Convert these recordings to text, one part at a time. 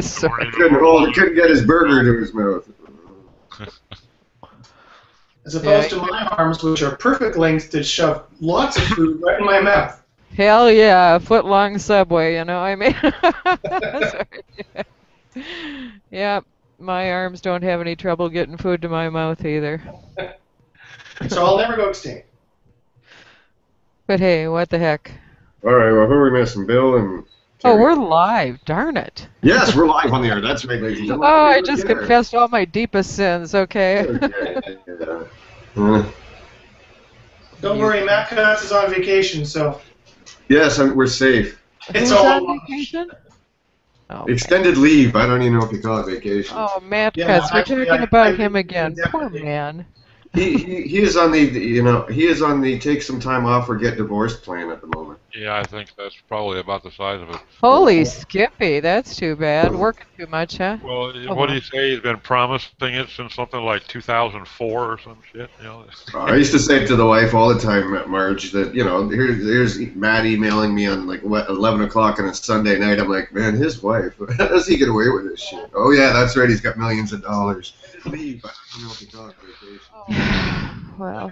Sorry. Couldn't get his burger to his mouth. As opposed to my arms, which are perfect length to shove lots of food right in my mouth. Hell yeah, a foot-long Subway, you know, I mean. Yeah, my arms don't have any trouble getting food to my mouth either. So I'll never go extinct. But hey, what the heck? All right, well, who are we missing? Bill and Terry. Oh, we're live. Darn it. Yes, we're live on the air. That's right, ladies and gentlemen. Oh, I just confessed all my deepest sins, okay? Don't worry, Matt Cutts is on vacation, so... Yes, we're safe. It's all on vacation? Okay. Extended leave. I don't even know if you call it vacation. Oh, Matt Cutts. We're talking about him again. Poor man. He is on the take some time off or get divorced plan at the moment. Yeah, I think that's probably about the size of it. Holy Skippy, that's too bad. Working too much, huh? Well, what do you say? He's been promising it since something like 2004 or some shit. You know. I used to say it to the wife all the time, Marge, that here's Matt emailing me on like 11 o'clock on a Sunday night. I'm like, man, his wife, how does he get away with this shit? Oh yeah, that's right. He's got millions of dollars. Leave. I don't know if he call it vacation. Well,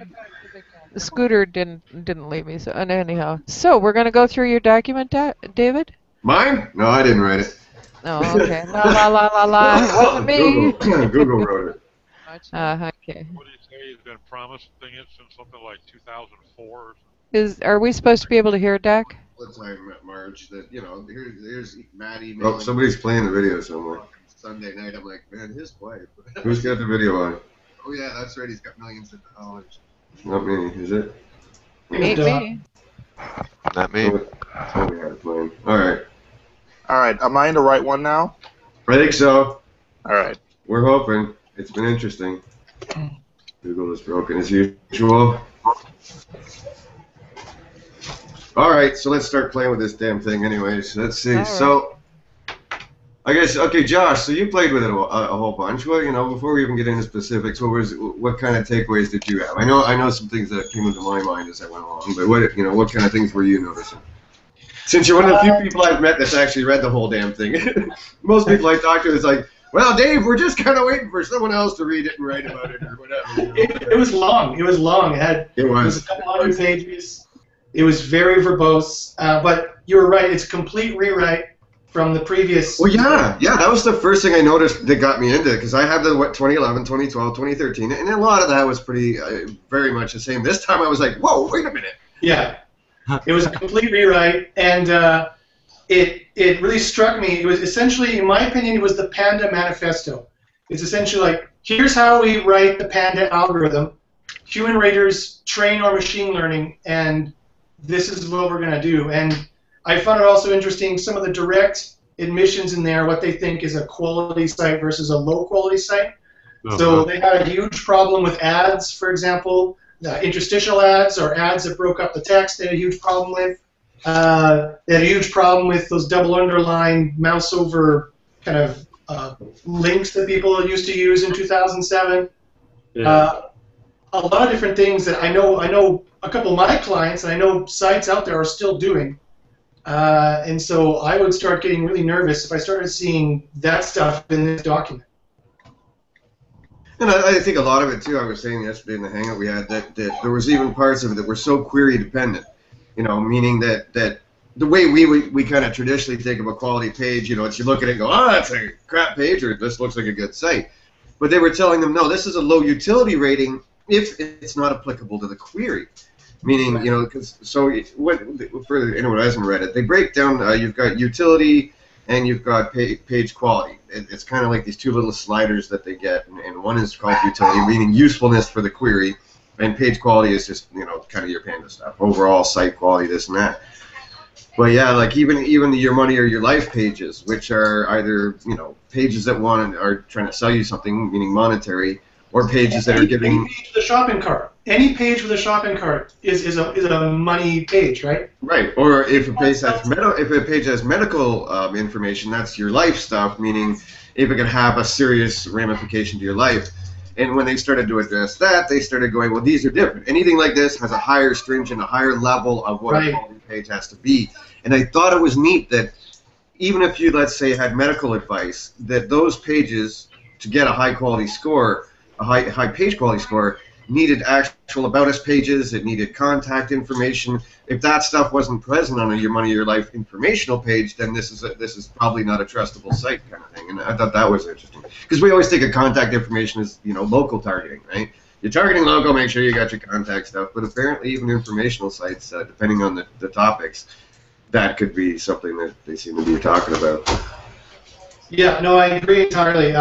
Scooter didn't leave me. So anyhow, so we're gonna go through your document, David. Mine? No, I didn't write it. Oh, okay. La la la la la. It wasn't me. Google wrote it. Okay. What do you say? He's been promising it since something like 2004 or something. Are we supposed to be able to hear Doc? All the time, Marge, that here's Matt emailing. Oh, somebody's playing the video somewhere. Sunday night, I'm like, man, his wife. Who's got the video on? Oh yeah, that's right. He's got millions of dollars. Not me, is it? Ain't me. Not me. Oh, we had it playing. All right. All right. Am I in the right one now? I think so. All right. We're hoping. It's been interesting. Google is broken as usual. All right, so let's start playing with this damn thing anyways. Let's see. Right. So, I guess, okay, Josh, so you played with it a whole bunch. Well, before we even get into specifics, what kind of takeaways did you have? I know some things that came into my mind as I went along, but what kind of things were you noticing? Since you're one of the few people I've met that's actually read the whole damn thing. Most people I talk to is like, well, Dave, we're just kind of waiting for someone else to read it and write about it or whatever. It was long. It was long. It was a couple hundred pages. It was very verbose, but you were right. It's a complete rewrite from the previous. Well, yeah, that was the first thing I noticed that got me into it, because I have the 2011, 2012, 2013, and a lot of that was pretty, very much the same. This time I was like, whoa, wait a minute. Yeah, it was a complete rewrite, and it really struck me. It was essentially, in my opinion, it was the Panda Manifesto. It's essentially like, here's how we write the Panda algorithm. Human raters train our machine learning, and this is what we're going to do. And I found it also interesting, some of the direct admissions in there, what they think is a quality site versus a low quality site. So they had a huge problem with ads, for example, interstitial ads or ads that broke up the text. They had a huge problem with. They had a huge problem with those double underline mouse over kind of links that people used to use in 2007. Yeah. A lot of different things that I know a couple of my clients, and I know sites out there are still doing. And so I would start getting really nervous if I started seeing that stuff in this document. And I think a lot of it, too, I was saying yesterday in the hangout we had, that there was even parts of it that were so query dependent, meaning that the way we kind of traditionally think of a quality page, it's you look at it and go, oh, that's a crap page, or this looks like a good site. But they were telling them, no, this is a low utility rating if it's not applicable to the query. Meaning, for anyone who hasn't read it, they break down, you've got utility and you've got page quality. It's kind of like these two little sliders that they get, and one is called utility, meaning usefulness for the query, and page quality is just, kind of your Panda stuff, overall site quality, this and that. But yeah, like even the your money or your life pages, which are either, pages that are trying to sell you something, meaning monetary, or pages that are giving. Any page with a shopping cart. Any page with a shopping cart is a money page, right? Right. Or if a page has medical information, that's your life stuff. Meaning, if it could have a serious ramification to your life. And when they started to address that, they started going, well, these are different. Anything like this has a higher stringent, a higher level of what a quality page has to be. And I thought it was neat that even if you, let's say, had medical advice, that those pages, to get a high quality score, a high page quality score, needed actual About Us pages, it needed contact information. If that stuff wasn't present on a Your Money, Your Life informational page, then this is probably not a trustable site kind of thing. And I thought that was interesting. Because we always think of contact information as, local targeting, right? You're targeting local, make sure you got your contact stuff. But apparently even informational sites, depending on the topics, that could be something that they seem to be talking about. Yeah, no, I agree entirely.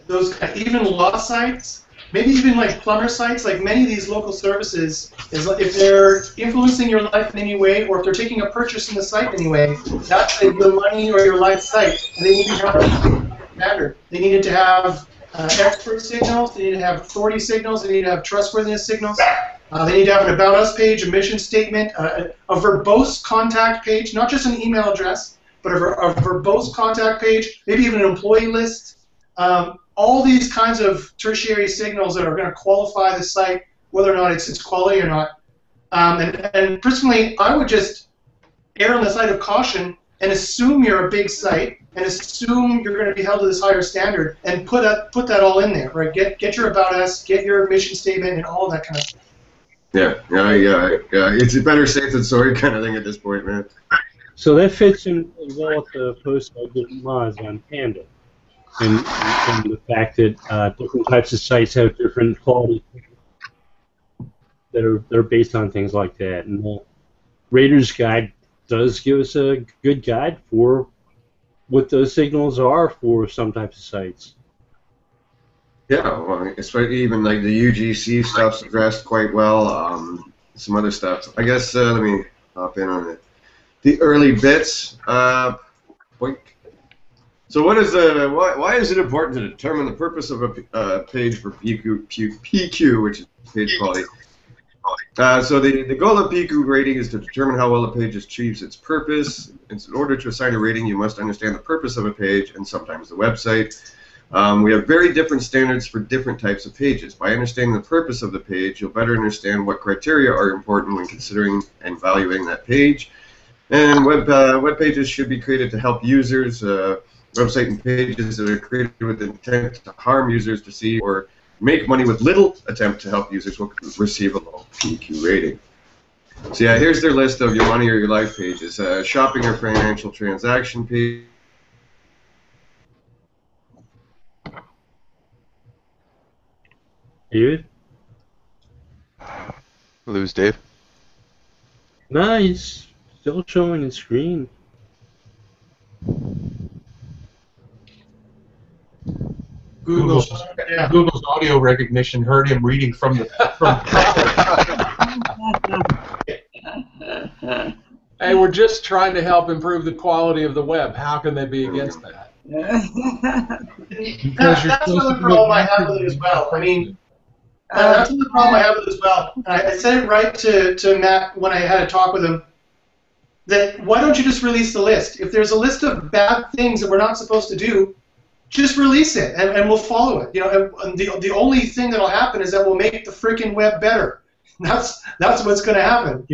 Those even law sites, maybe even like plumber sites, like many of these local services, if they're influencing your life in any way, or if they're taking a purchase in the site in any way, that's the Money or Your Life site, and they need to have standard. They needed to have expert signals, they need to have authority signals, they need to have trustworthiness signals. They need to have an About Us page, a mission statement, a verbose contact page, not just an email address, but a verbose contact page, maybe even an employee list. All these kinds of tertiary signals that are going to qualify the site, whether or not it's quality or not. And personally, I would just err on the side of caution and assume you're a big site and assume you're going to be held to this higher standard and put that all in there, right? Get your About Us, get your mission statement, and all that kind of stuff. Yeah. It's a better safe than sorry kind of thing at this point, man. So that fits in well with the post I did Moz on Panda, and the fact that different types of sites have different quality that are based on things like that. And the Raiders Guide does give us a good guide for what those signals are for some types of sites. Yeah, well, especially even like the UGC stuff's addressed quite well. Some other stuff. I guess let me hop in on it. The early bits. Boink. So what is why is it important to determine the purpose of a page for PQ, which is page quality? So the goal of PQ rating is to determine how well a page achieves its purpose. In order to assign a rating, you must understand the purpose of a page and sometimes the website. We have very different standards for different types of pages. By understanding the purpose of the page, you'll better understand what criteria are important when considering and valuing that page. And web pages should be created to help users. Website and pages that are created with intent to harm users to see or make money with little attempt to help users will receive a low PQ rating. So yeah, here's their list of Your Money or Your Life pages. Shopping or financial transaction page. David? Lose Dave. No, he's still showing the screen. Google's audio recognition heard him reading from the. Hey, we're just trying to help improve the quality of the web. How can they be against that? That's another problem I have with it as well. I mean, that's another problem I have with it as well. I said it right to Matt when I had a talk with him, that why don't you just release the list? If there's a list of bad things that we're not supposed to do, just release it and we'll follow it. And the only thing that'll happen is that we'll make the freaking web better. That's what's going to happen,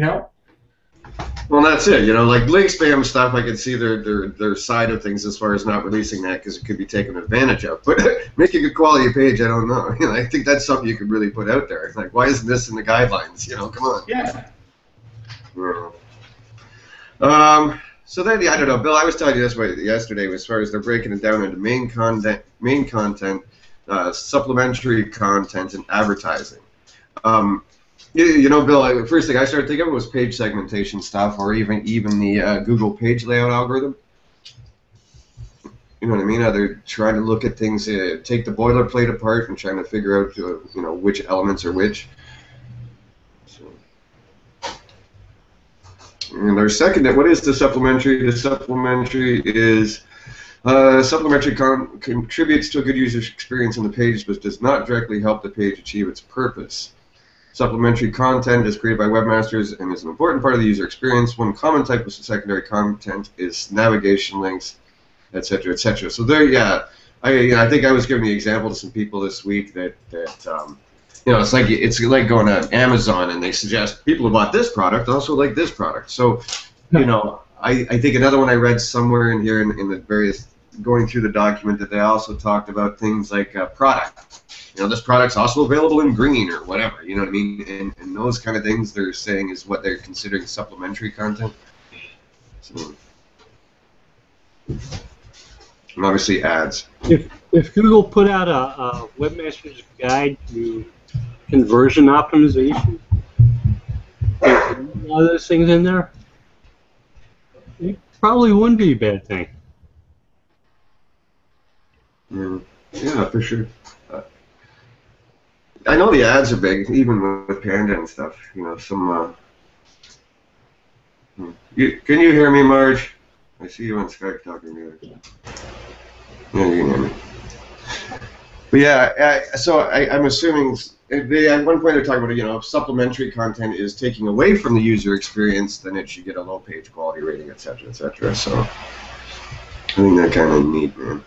Well, that's it. Like link spam stuff, I can see their side of things as far as not releasing that because it could be taken advantage of. But making a quality page, I don't know. I think that's something you could really put out there. Like, why isn't this in the guidelines? Come on. Yeah. So then, I don't know, Bill. I was telling you this yesterday, as far as they're breaking it down into main content, supplementary content, and advertising. Bill, first thing I started thinking of was page segmentation stuff, or even the Google page layout algorithm. You know what I mean? They're trying to look at things, take the boilerplate apart, and trying to figure out, which elements are which. And our second, what is the supplementary? The supplementary is supplementary contributes to a good user experience on the page, but does not directly help the page achieve its purpose. Supplementary content is created by webmasters and is an important part of the user experience. One common type of secondary content is navigation links, etc., etc. So there, yeah, I think I was giving the example to some people this week that it's like going to Amazon and they suggest people who bought this product also like this product. So, I think another one I read somewhere in here in the various going through the document that they also talked about things like product. You know, this product's also available in green or whatever. You know what I mean? And those kind of things they're saying is what they're considering supplementary content. So, and obviously ads. If Google put out a webmaster's guide to conversion optimization, a lot of those things in there, it probably wouldn't be a bad thing. Yeah, for sure. I know the ads are big, even with Panda and stuff. You know, some. Can you hear me, Marge? I see you on Skype talking to me. Yeah, you can hear me. But yeah, so I'm assuming at one point they're talking about, you know, if supplementary content is taking away from the user experience, then it should get a low page quality rating, etc., etc. So I think that kind of neat, man.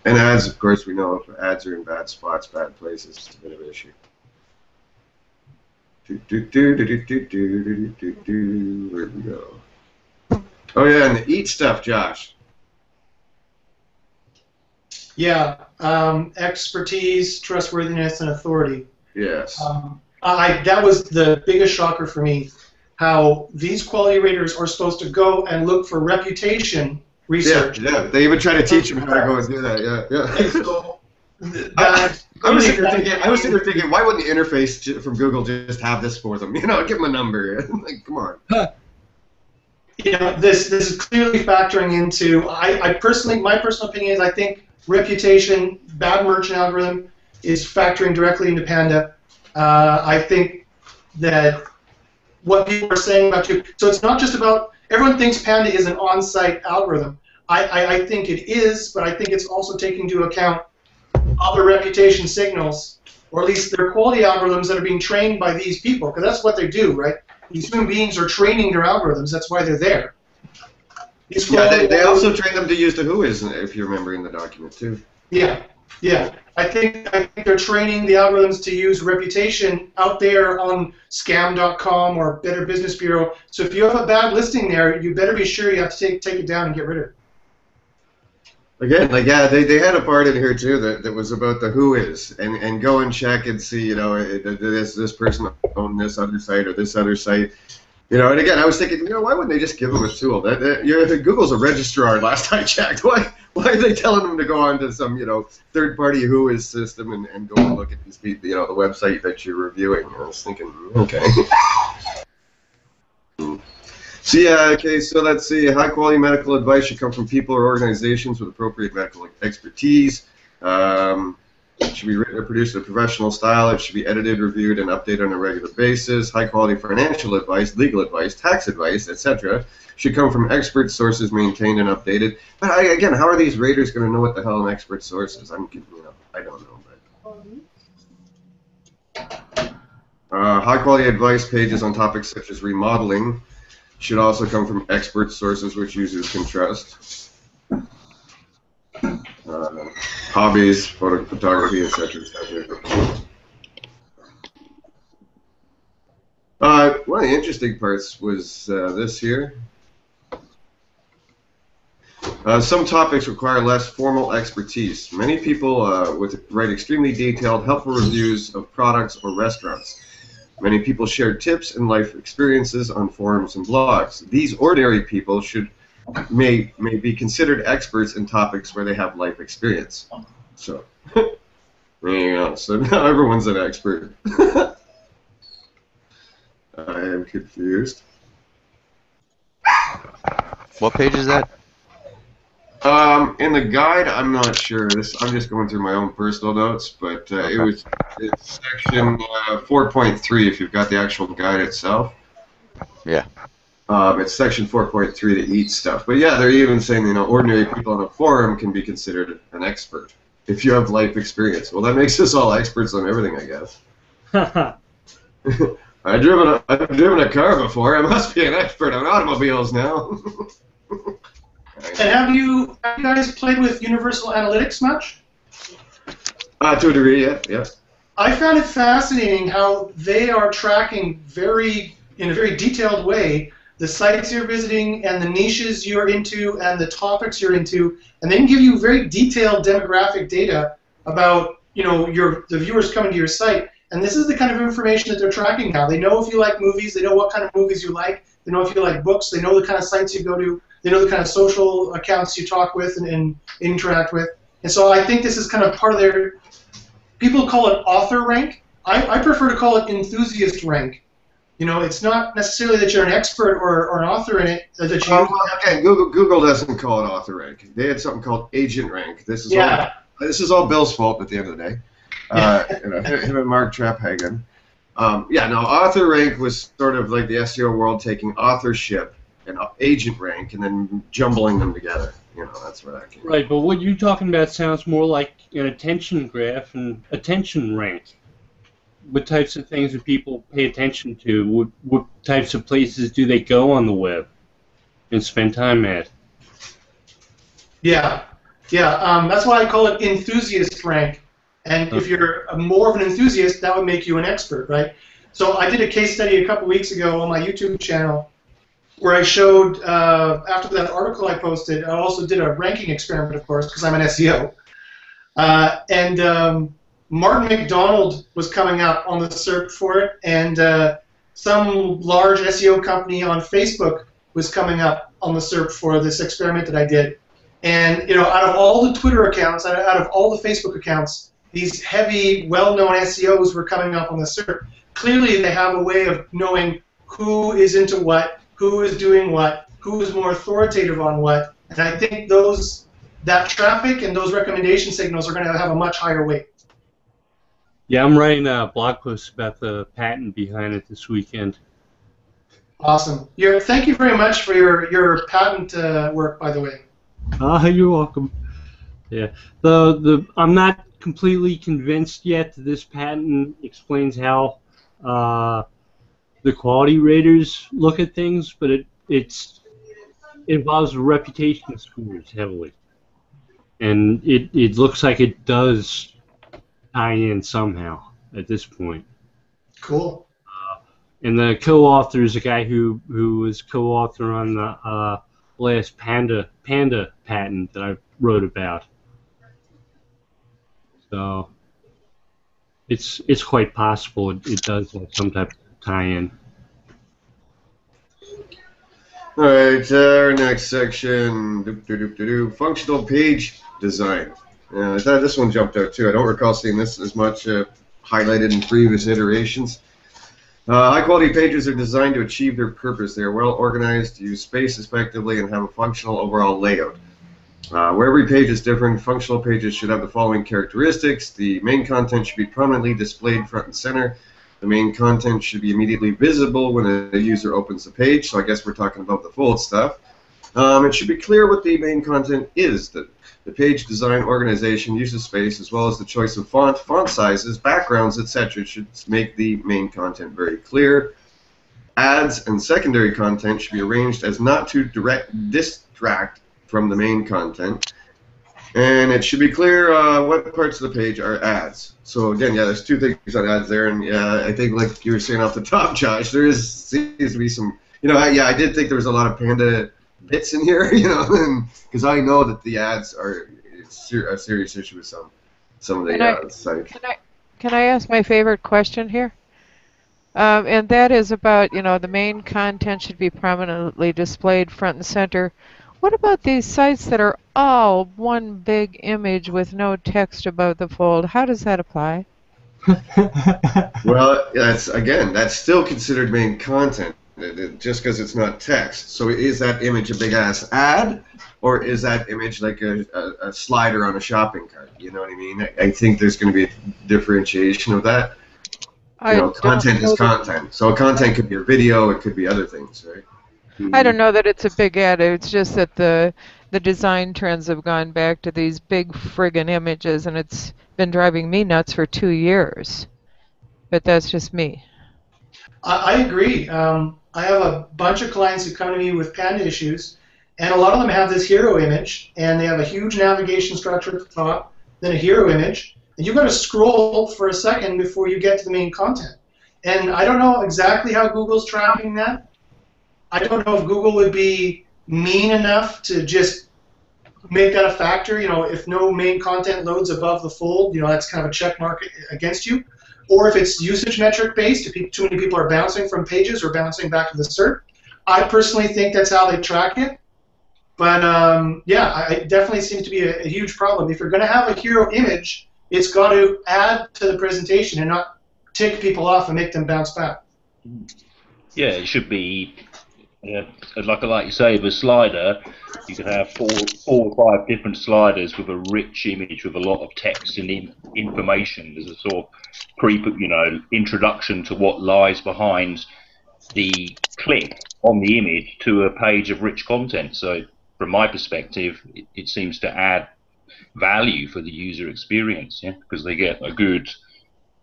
And ads, of course, we know if ads are in bad spots, bad places, it's a bit of an issue. Where we go? Oh yeah, and the eat stuff, Josh. Yeah, expertise, trustworthiness, and authority. Yes. That was the biggest shocker for me, how these quality raters are supposed to go and look for reputation research. Yeah, they even try to teach them how to go and do that. Yeah. And so I was sitting there thinking, why wouldn't the interface from Google just have this for them? You know, give them a number. Like, come on. You know, this is clearly factoring into. My personal opinion is I think reputation, bad merchant algorithm, is factoring directly into Panda. I think that what people are saying about you. So it's not just about. Everyone thinks Panda is an on-site algorithm. I think it is, but I think it's also taking into account other reputation signals, or at least their quality algorithms that are being trained by these people, because that's what they do, right? These human beings are training their algorithms. That's why they're there. Yeah, they also train them to use the Whois, if you remember in the document too. Yeah. I think they're training the algorithms to use reputation out there on scam.com or Better Business Bureau. So if you have a bad listing there, you better be sure you have to take it down and get rid of it. Again, like, yeah, they had a part in here too that was about the Whois, and go and check and see, you know, this person owned this other site or this other site. You know, and again, I was thinking, you know, why wouldn't they just give them a tool? Google's a registrar. Last I checked, why are they telling them to go onto some, you know, third-party Whois system and go and look at these, you know, the website that you're reviewing? I was thinking, okay. So yeah, okay. So let's see. High-quality medical advice should come from people or organizations with appropriate medical expertise. It should be written or produced in a professional style. It should be edited, reviewed, and updated on a regular basis. High-quality financial advice, legal advice, tax advice, etc. should come from expert sources maintained and updated. But again, how are these raters going to know what the hell an expert source is? I don't know. But high-quality advice pages on topics such as remodeling should also come from expert sources which users can trust. Hobbies, photography, etc., etc. One of the interesting parts was this here. Some topics require less formal expertise. Many people write extremely detailed, helpful reviews of products or restaurants. Many people share tips and life experiences on forums and blogs. These ordinary people may be considered experts in topics where they have life experience. So, there you go. So now everyone's an expert. I am confused. What page is that? In the guide, I'm not sure. I'm just going through my own personal notes, but it's section 4.3 if you've got the actual guide itself. Yeah. It's section 4.3 to eat stuff. But yeah, they're even saying, you know, ordinary people on a forum can be considered an expert if you have life experience. Well, that makes us all experts on everything, I guess. I've driven a car before. I must be an expert on automobiles now. And have you guys played with Universal Analytics much? To a degree, yeah. I found it fascinating how they are tracking in a very detailed way the sites you're visiting and the niches you're into and the topics you're into, and then give you very detailed demographic data about the viewers coming to your site. And this is the kind of information that they're tracking now. They know if you like movies, they know what kind of movies you like, they know if you like books, they know the kind of sites you go to, they know the kind of social accounts you talk with and interact with. And so I think this is kind of part of their, people call it author rank. I prefer to call it enthusiast rank. It's not necessarily that you're an expert or an author in it. That you okay, Google doesn't call it author rank. They had something called agent rank. This is all Bill's fault at the end of the day. Him and Mark Traphagen. Author rank was sort of like the SEO world taking authorship and agent rank and then jumbling them together. That's where that came. Right, but what you're talking about sounds more like an attention graph and attention rank. What types of things do people pay attention to? What types of places do they go on the web and spend time at? That's why I call it enthusiast rank. And if you're more of an enthusiast, that would make you an expert, right? So I did a case study a couple weeks ago on my YouTube channel where I showed, after that article I posted, I also did a ranking experiment, of course, because I'm an SEO. Martin McDonald was coming up on the SERP for it, and some large SEO company on Facebook was coming up on the SERP for this experiment that I did. And out of all the Twitter accounts, out of all the Facebook accounts, these heavy, well-known SEOs were coming up on the SERP. Clearly, they have a way of knowing who is into what, who is doing what, who is more authoritative on what, and I think that traffic and those recommendation signals are going to have a much higher weight. Yeah, I'm writing a blog post about the patent behind it this weekend. Awesome. Thank you very much for your patent work, by the way. You're welcome. Yeah, I'm not completely convinced yet that this patent explains how the quality raters look at things, but it involves reputation scores heavily, and it looks like it does tie in somehow at this point. Cool. And the co-author is a guy who was co-author on the last panda patent that I wrote about. So it's quite possible it does have some type of tie-in. All right, our next section, functional page design. I thought this one jumped out too. I don't recall seeing this as much highlighted in previous iterations. High-quality pages are designed to achieve their purpose. They are well organized, use space effectively, and have a functional overall layout. Where every page is different, functional pages should have the following characteristics. The main content should be prominently displayed front and center. The main content should be immediately visible when a user opens the page. So I guess we're talking about the fold stuff. It should be clear what the main content is. The page design, organization, use of space, as well as the choice of font sizes, backgrounds, etc. should make the main content very clear. Ads and secondary content should be arranged as not to distract from the main content. And it should be clear what parts of the page are ads. So again, there's two things on ads there, and I think like you were saying off the top, Josh, seems to be some, I did think there was a lot of panda bits in here, because I know that the ads are a serious issue with some of the sites. Can I ask my favorite question here? And that is about, the main content should be prominently displayed front and center. What about these sites that are all one big image with no text above the fold? How does that apply? Well, that's still considered main content, just because it's not text. So is that image a big-ass ad, or is that image like a slider on a shopping cart? You know what I mean? I think there's going to be a differentiation of that. Content is content. So content could be a video, it could be other things, right? I don't know that it's a big ad. It's just that the design trends have gone back to these big friggin' images, and it's been driving me nuts for 2 years. But that's just me. I agree. I have a bunch of clients who come to me with panda issues, and a lot of them have this hero image, and they have a huge navigation structure at the top, then a hero image, and you've got to scroll for a second before you get to the main content. And I don't know exactly how Google's tracking that, I don't know if Google would be mean enough to just make that a factor. You know, if no main content loads above the fold, you know, that's kind of a check mark against you. Or if it's usage metric based, if too many people are bouncing from pages or bouncing back to the SERP. I personally think that's how they track it. But yeah, it definitely seems to be a huge problem. If you're going to have a hero image, it's got to add to the presentation and not take people off and make them bounce back. Yeah, it should be like you say, with a slider, you could have four or five different sliders with a rich image with a lot of text and information. There's a sort of introduction to what lies behind the click on the image to a page of rich content. So from my perspective, it seems to add value for the user experience, yeah, because they get a good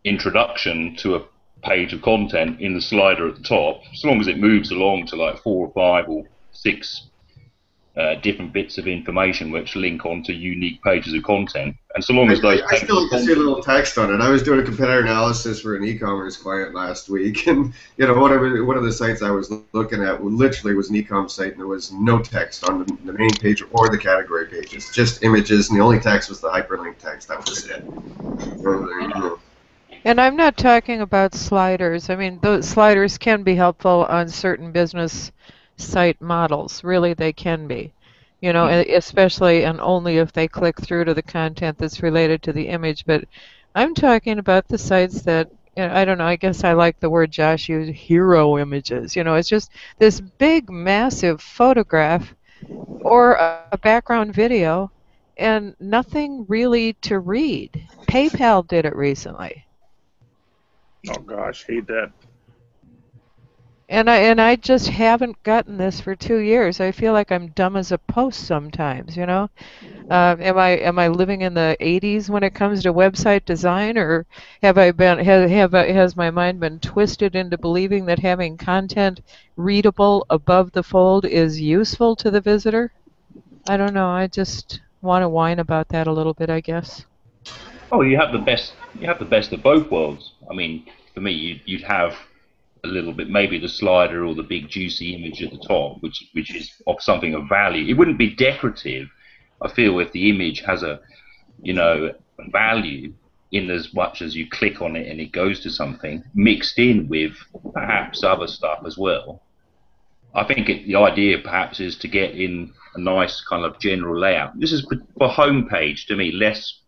introduction to a page of content in the slider at the top, as long as it moves along to like 4 or 5 or 6 different bits of information which link onto unique pages of content, and so long as those I still like to see a little text on it. I was doing a competitor analysis for an e-commerce client last week, and you know, one of the sites I was looking at literally was an e-com site, and there was no text on the main page or the category pages, just images, and the only text was the hyperlink text. That was it. So there you go. And I'm not talking about sliders. I mean, those sliders can be helpful on certain business site models. Really, they can be. You know, especially and only if they click through to the content that's related to the image. But I'm talking about the sites that, you know, I don't know, I guess I like the word Josh used, hero images. You know, it's just this big, massive photograph or a background video and nothing really to read. PayPal did it recently. Oh gosh, hate that. And I just haven't gotten this for 2 years. I feel like I'm dumb as a post sometimes, you know. Am I living in the 80s when it comes to website design, or has my mind been twisted into believing that having content readable above the fold is useful to the visitor? I don't know. I just want to whine about that a little bit, I guess. Oh, you have the best of both worlds. I mean, for me, you'd have a little bit, maybe the slider or the big juicy image at the top, which is of something of value. It wouldn't be decorative, I feel, if the image has a, you know, value in as much as you click on it and it goes to something, mixed in with perhaps other stuff as well. I think the idea perhaps is to get in a nice kind of general layout. This is for homepage, to me, less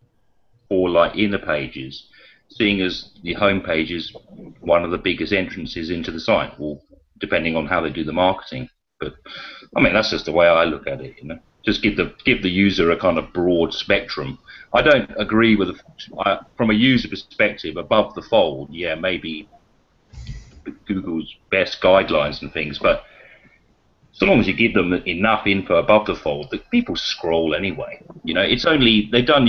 for like inner pages, seeing as the homepage is one of the biggest entrances into the site, or depending on how they do the marketing. But I mean, that's just the way I look at it, you know. Just give the user a kind of broad spectrum. I don't agree with from a user perspective, above the fold, yeah, maybe Google's best guidelines and things, but so long as you give them enough info above the fold, that people scroll anyway. You know, it's only, they've done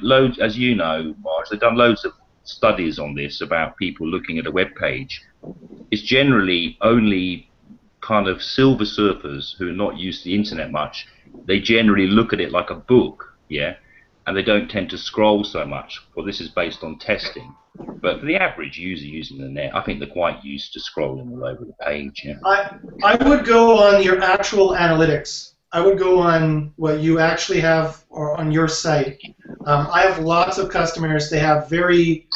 loads, as you know, Marge, they've done loads of studies on this about people looking at a web page. It's generally only kind of silver surfers who are not used to the internet much. They generally look at it like a book, yeah, and they don't tend to scroll so much. Well, this is based on testing. But for the average user using the net, I think they're quite used to scrolling all over the page. Yeah. I would go on your actual analytics. I would go on what you actually have or on your site. I have lots of customers. They have very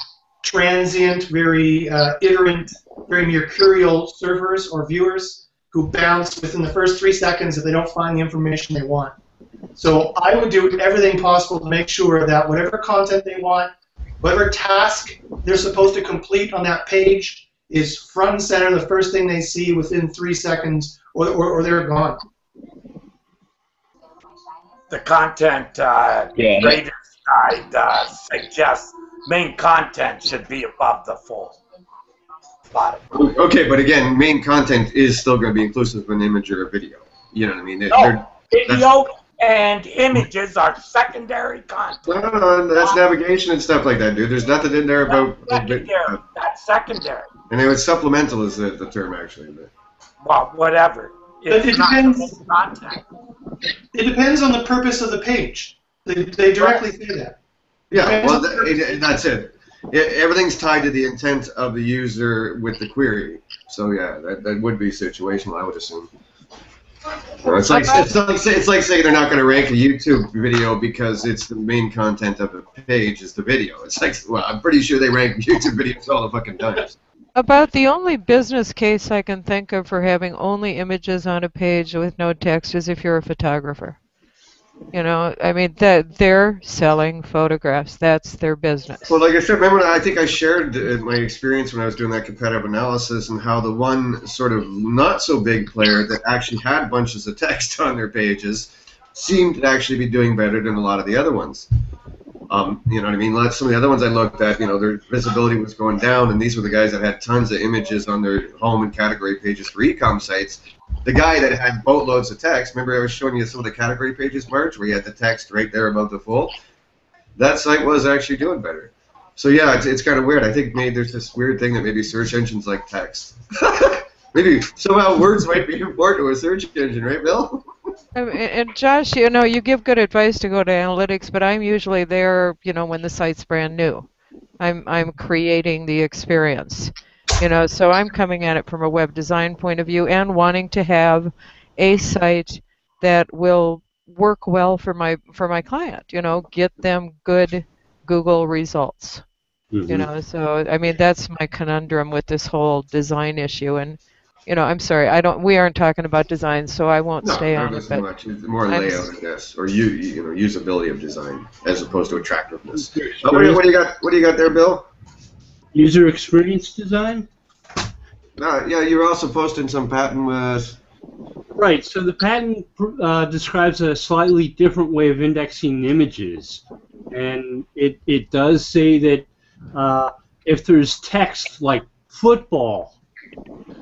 transient, very iterant, very mercurial servers or viewers who bounce within the first 3 seconds if they don't find the information they want. So I would do everything possible to make sure that whatever content they want, whatever task they're supposed to complete on that page is front and center, the first thing they see within 3 seconds, or they're gone. The content rating guide suggests main content should be above the fold. Okay, but again, main content is still going to be inclusive of an image or a video. You know what I mean? No, video and images are secondary content. No, that's navigation and stuff like that, dude. There's nothing in there about... That's secondary. And it was supplemental is the term, actually. Well, whatever. But it depends on the purpose of the page. They directly say that. Yeah, well, that's it. Everything's tied to the intent of the user with the query. So yeah, that would be situational, I would assume. It's like saying they're not going to rank a YouTube video because it's the main content of the page is the video. It's like, well, I'm pretty sure they rank YouTube videos all the fucking time. About the only business case I can think of for having only images on a page with no text is if you're a photographer. You know, I mean, they're selling photographs. That's their business. Well, like I said, remember, I think I shared my experience when I was doing that competitive analysis and how the one sort of not so big player that actually had bunches of text on their pages seemed to actually be doing better than a lot of the other ones. You know what I mean? Some of the other ones I looked at, you know, their visibility was going down, and these were the guys that had tons of images on their home and category pages for e-com sites. The guy that had boatloads of text, remember I was showing you some of the category pages, Marge, where you had the text right there above the full? That site was actually doing better. So yeah, it's kind of weird. I think maybe there's this weird thing that maybe search engines like text. Maybe somehow words might be important to a search engine, right, Bill? And Josh, you know, you give good advice to go to analytics, but I'm usually there, you know, when the site's brand new. I'm creating the experience, you know, so I'm coming at it from a web design point of view and wanting to have a site that will work well for my client, you know, get them good Google results. You know, so I mean that's my conundrum with this whole design issue. And you know, I'm sorry, we aren't talking about design, so I won't stay on it. But much. It's more layout, I guess, or you know, usability of design as opposed to attractiveness. What do you got? What do you got there, Bill? User experience design. Yeah, you were also posting some patent. Right. So the patent describes a slightly different way of indexing images, and it does say that if there's text like football,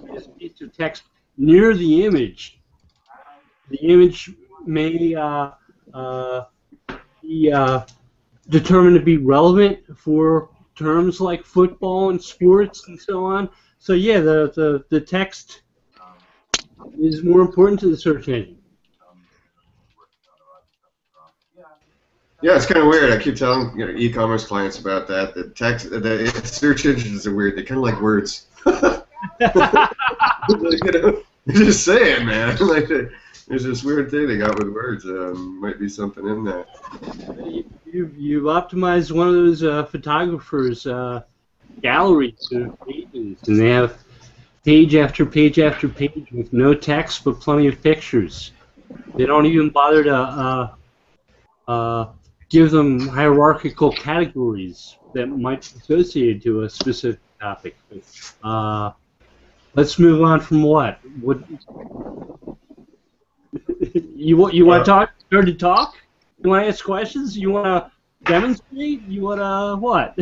there's a piece of text near the image may be determined to be relevant for terms like football and sports and so on. So yeah, the text is more important to the search engine. Yeah, it's kind of weird. I keep telling e-commerce clients about that. The search engines are weird. They kind of like words. Just saying, man. Like, there's this weird thing they got with words. Might be something in that. You've optimized one of those photographers' gallery to pages, and they have page after page after page with no text but plenty of pictures. They don't even bother to give them hierarchical categories that might be associated to a specific topic. Let's move on from what? You want to talk? Start to talk? You want to ask questions? You want to demonstrate? You want to what?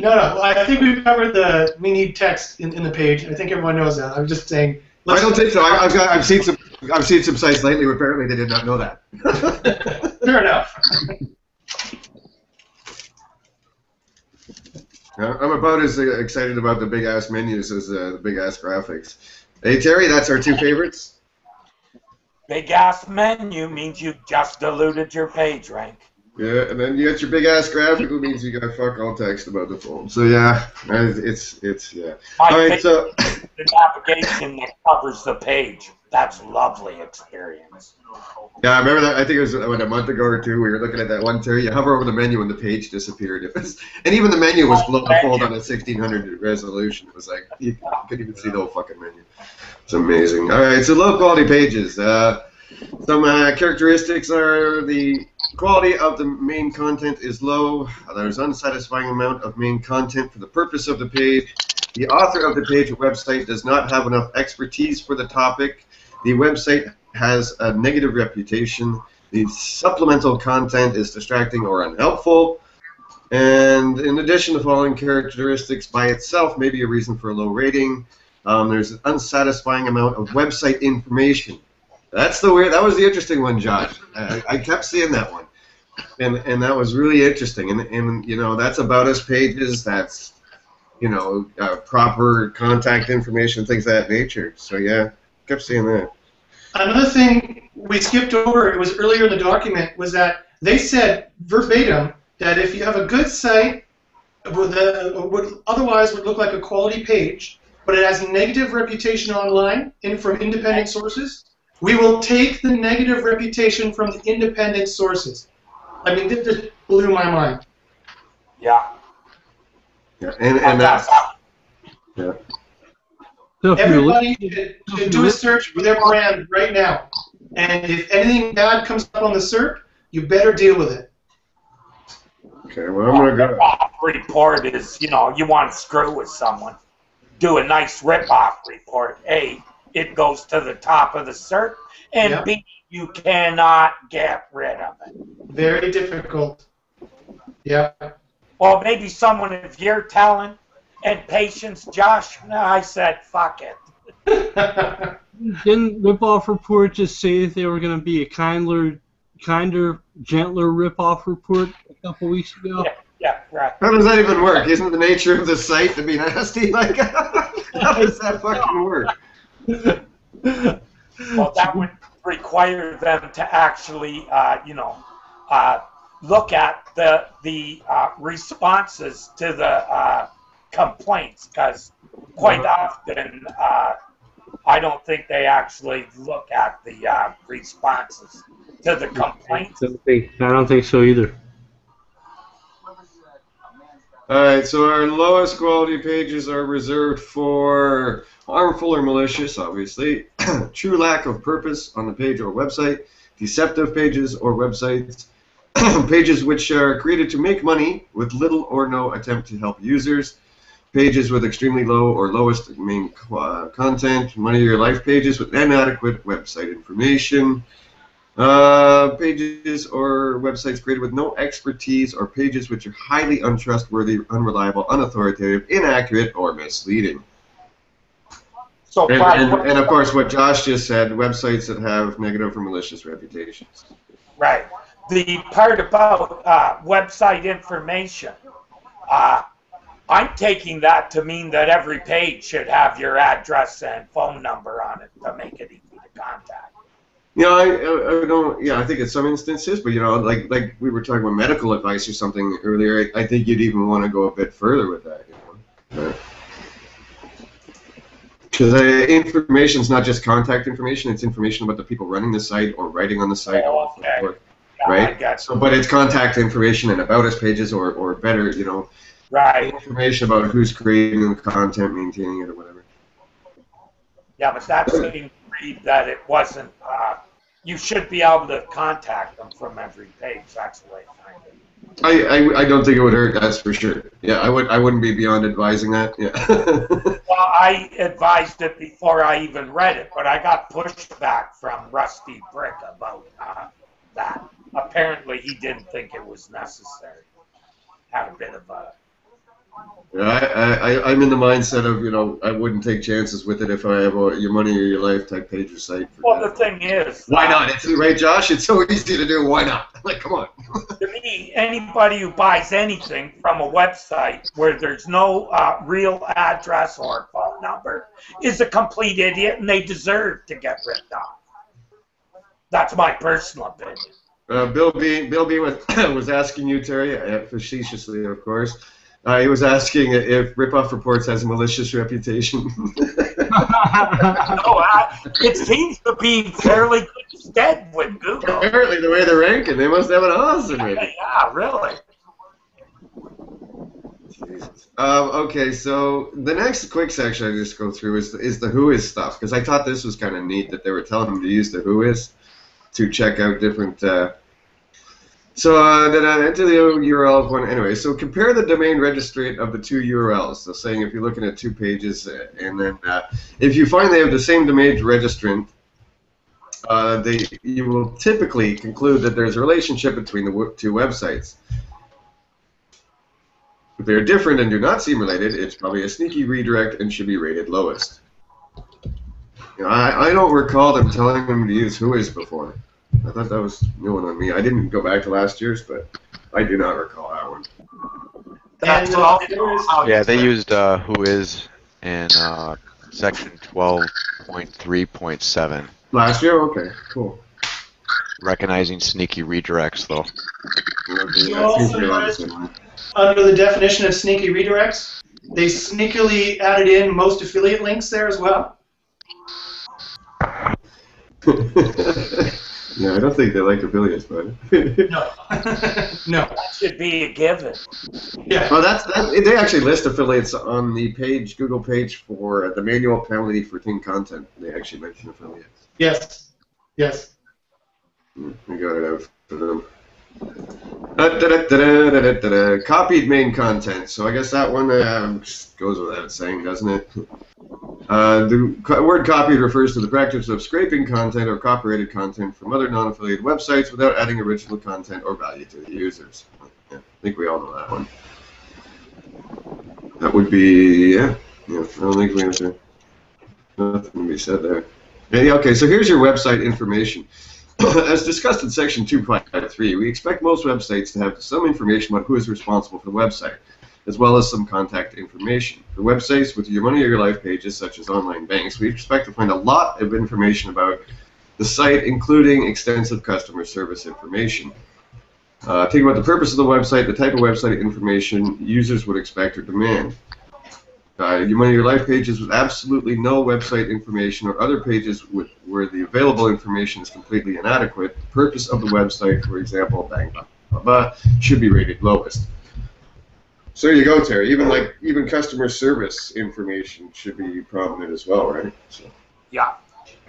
No. I think we've covered we need text in the page. I think everyone knows that. I'm just saying. I don't think so. I've seen some sites lately where apparently they did not know that. Fair enough. I'm about as excited about the big ass menus as the big ass graphics. Hey Terry, that's our two favorites. Big ass menu means you just diluted your page rank. Yeah, and then you got your big ass graphic, which means you got fuck all text about the phone. So yeah, it's yeah. All right, so the navigation that covers the page. That's lovely experience. Yeah, I remember that. I think it was a month ago or two. We were looking at that one, Terry. You hover over the menu and the page disappeared. And even the menu was below the fold on a 1600 resolution. It was like you couldn't even see the whole fucking menu. It's amazing. All right, so low quality pages. Some characteristics are the quality of the main content is low. There's unsatisfying amount of main content for the purpose of the page. The author of the page or website does not have enough expertise for the topic. The website has a negative reputation. The supplemental content is distracting or unhelpful. And in addition, the following characteristics by itself may be a reason for a low rating. There's an unsatisfying amount of website information. That was the interesting one, Josh. I kept seeing that one. And that was really interesting. And you know, that's about us pages. That's, you know, proper contact information, things of that nature. So yeah, kept seeing that. Another thing we skipped over, it was earlier in the document, was that they said verbatim that if you have a good site, otherwise would look like a quality page, but it has a negative reputation online and from independent sources, we will take the negative reputation from the independent sources. I mean, this just blew my mind. Yeah. Yeah, and that's yeah. So if you're Everybody should do a search for their brand right now. And if anything bad comes up on the SERP, you better deal with it. Okay, well, I'm going to go. Rip-off report is, you know, you want to screw with someone. Do a nice rip-off report. A, it goes to the top of the SERP, and Yep. B, you cannot get rid of it. Very difficult. Yeah. Well, maybe someone of your talent and patience, Josh, no, I said, fuck it. Didn't Rip-Off Report just say that they were going to be a kinder, gentler Rip-Off Report a couple weeks ago? Yeah, right. How does that even work? Isn't the nature of the site to be nasty? Like, how does that fucking work? Well, that would require them to actually, look at the responses to the complaints, because quite often I don't think they actually look at the responses to the complaints. I don't think so either. Alright, so our lowest quality pages are reserved for harmful or malicious, obviously, true lack of purpose on the page or website, deceptive pages or websites, pages which are created to make money with little or no attempt to help users, pages with extremely low or lowest main content, money of your life pages with inadequate website information, pages or websites created with no expertise, or pages which are highly untrustworthy, unreliable, unauthoritative, inaccurate, or misleading. So and of course, what Josh just said, websites that have negative or malicious reputations. Right. The part about website information, I'm taking that to mean that every page should have your address and phone number on it to make it easy to contact. Yeah, I don't. Yeah, I think in some instances, but like we were talking about medical advice or something earlier. I think you'd even want to go a bit further with that. Because information is not just contact information; it's information about the people running the site or writing on the site. Oh, okay. Right. So, but it's contact information and about us pages, or better, right, information about who's creating the content, maintaining it, or whatever. Yeah, but that seemed to read that it wasn't. You should be able to contact them from every page. That's the way it kind of. I don't think it would hurt. That's for sure. Yeah, I wouldn't be beyond advising that. Yeah. Well, I advised it before I even read it, but I got pushback from Rusty Brick about that. Apparently, he didn't think it was necessary. Had a bit of a. Yeah, I'm in the mindset of, I wouldn't take chances with it if I have a your money or your life type page or site. Well, the thing is, why not? It's right, Josh. It's so easy to do. Why not? Like, come on. To me, anybody who buys anything from a website where there's no real address or phone number is a complete idiot, and they deserve to get ripped off. That's my personal opinion. Bill B was asking you, Terry, facetiously, of course. He was asking if Rip-Off Reports has a malicious reputation. No, it seems to be fairly good stead with Google. Apparently, the way they're ranking, they must have an awesome rating. Yeah, really. Jesus. Okay, so the next quick section I just go through is the Who Is stuff, because I thought this was kind of neat that they were telling them to use the Who Is to check out different. So then I enter the URL of one. Anyway, so compare the domain registry of the two URLs. So saying if you're looking at two pages, and then if you find they have the same domain registrant, you will typically conclude that there's a relationship between the two websites. If they're different and do not seem related, it's probably a sneaky redirect and should be rated lowest. I don't recall them telling them to use Who Is before. I thought that was new one on me. I didn't go back to last year's, but I do not recall that one. That's Yeah, they used Who Is in section 12.3.7. Last year? Okay, cool. Recognizing sneaky redirects, though. Okay, You also noticed under the definition of sneaky redirects, they sneakily added in most affiliate links there as well. Yeah, I don't think they like affiliates, but No. No. That should be a given. Yeah. well, they actually list affiliates on the page, Google page for the manual penalty for thin content. They actually mention affiliates. Yes. Yes. I got it out for them. Copied main content. So I guess that one goes without saying, doesn't it? The word copied refers to the practice of scraping content or copyrighted content from other non-affiliated websites without adding original content or value to the users. Yeah, I think we all know that one. That would be, yeah. I don't think we have to, nothing to be said there. Yeah, okay, so here's your website information. As discussed in section 2.3, we expect most websites to have some information about who is responsible for the website, as well as some contact information. For websites with your money or your life pages, such as online banks, we expect to find a lot of information about the site, including extensive customer service information. Think about the purpose of the website, the type of website information users would expect or demand. Your money or your life pages with absolutely no website information or other pages where the available information is completely inadequate. The purpose of the website, for example, bang, blah, blah, blah, should be rated lowest. So there you go, Terry. Even customer service information should be prominent as well, right? So. Yeah.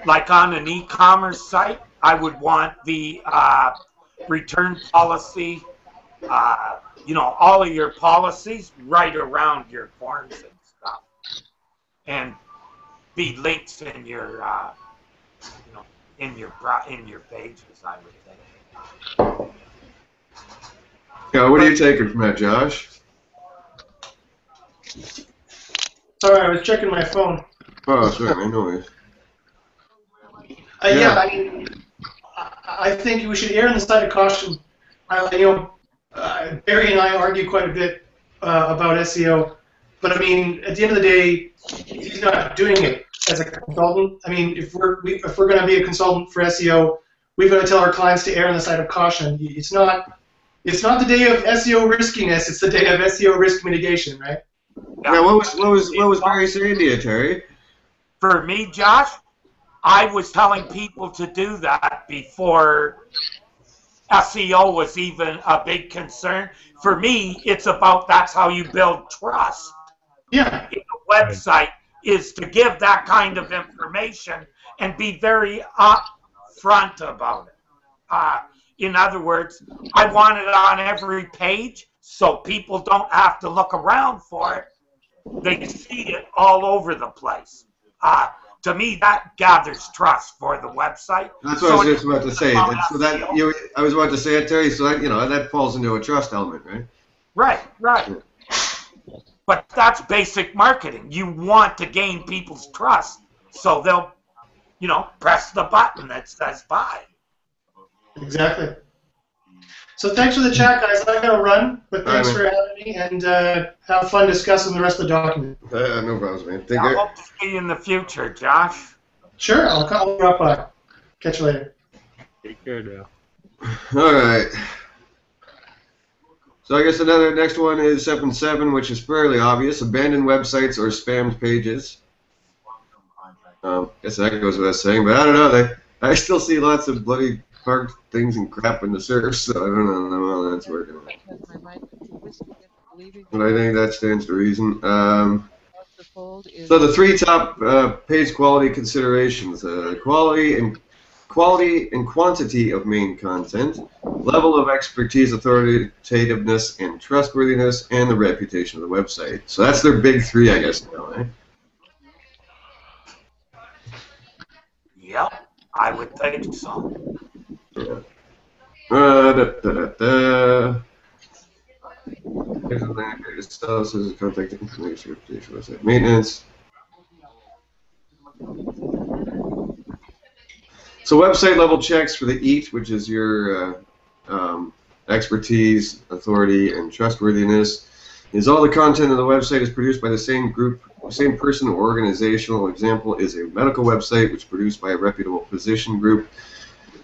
Like on an e-commerce site, I would want the return policy, all of your policies right around your forms and stuff, and be links in your, in your pages, I would think. Yeah, what are you taking from that, Josh? Sorry, I was checking my phone. Oh, sorry, I know it. Yeah, I mean, I think we should err on the side of caution. Barry and I argue quite a bit about SEO, but I mean, at the end of the day, he's not doing it as a consultant. I mean, if we're going to be a consultant for SEO, we've got to tell our clients to err on the side of caution. It's not the day of SEO riskiness; it's the day of SEO risk mitigation, right? Yeah. What was Barry saying to you, Terry? For me, Josh, I was telling people to do that before SEO was even a big concern. For me, it's about that's how you build trust. Yeah. In a website is to give that kind of information and be very upfront about it. In other words, I want it on every page so people don't have to look around for it. They see it all over the place. To me, that gathers trust for the website. That's what I was just about to say. I was about to say it, Terry. So that falls into a trust element, right? Right. Yeah. But that's basic marketing. You want to gain people's trust, so they'll, press the button that says buy. Exactly. So thanks for the chat, guys. I gotta run, but thanks for having me, and have fun discussing the rest of the document. No problems, man. I hope to see you in the future, Josh. Sure, I'll drop by. Catch you later. Take care now. All right. So I guess next one is 7.7, which is fairly obvious. Abandoned websites or spammed pages. Guess that goes without saying, but I don't know. I still see lots of bloody parked things and crap in the surf, so I don't know how that's working out. But I think that stands to reason. So the three top page quality considerations: quality and quantity of main content, level of expertise, authoritativeness, and trustworthiness, and the reputation of the website. So that's their big three, I guess. Yep, I would think so. Yeah. Contact information, website maintenance. So website level checks for the EAT, which is your expertise, authority, and trustworthiness, is all the content of the website is produced by the same group, same person or organizational. Example is a medical website, which is produced by a reputable physician group.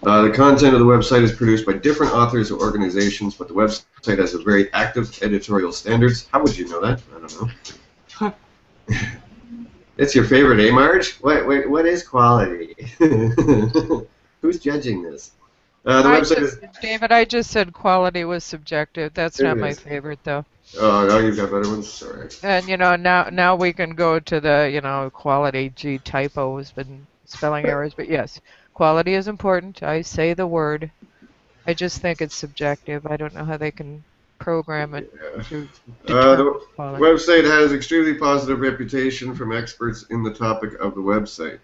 The content of the website is produced by different authors or organizations, but the website has a very active editorial standards. How would you know that? I don't know. It's your favorite, eh, Marge? What is quality? Who's judging this? The website is. David, I just said quality was subjective. That's It not my is. favorite, though. Oh, no, you've got better ones. Sorry. And now we can go to the quality typos and spelling errors. But yes, quality is important. I say the word. I just think it's subjective. I don't know how they can program it to determine The quality. website has extremely positive reputation from experts in the topic of the website.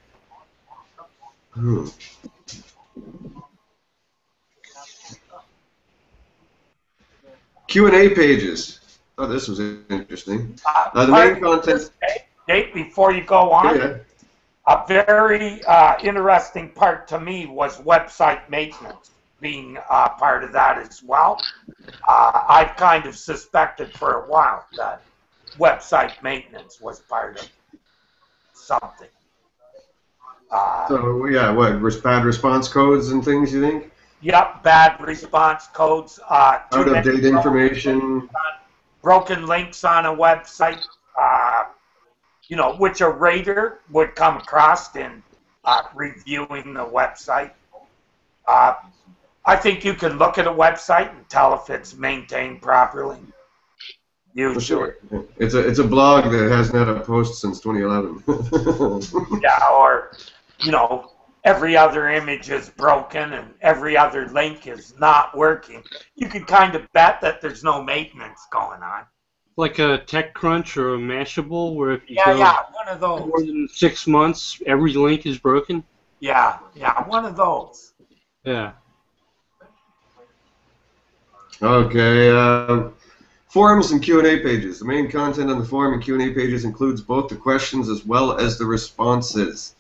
Q&A pages. Oh, this was interesting. The main content. Dave, before you go on, Yeah. a very interesting part to me was website maintenance being part of that as well. I've kind of suspected for a while that website maintenance was part of something. So yeah, what bad response codes and things? You think? Yep, bad response codes. Out of date information. Broken links on a website. Which a rater would come across in reviewing the website. I think you can look at a website and tell if it's maintained properly. Usually. Sure. It's a blog that hasn't had a post since 2011. Yeah, or every other image is broken and every other link is not working. You can kind of bet that there's no maintenance going on. Like a TechCrunch or a Mashable, where if you go one of those. More than 6 months, every link is broken. Yeah, one of those. Yeah. Okay. Forums and Q&A pages. The main content on the forum and Q&A pages includes both the questions as well as the responses.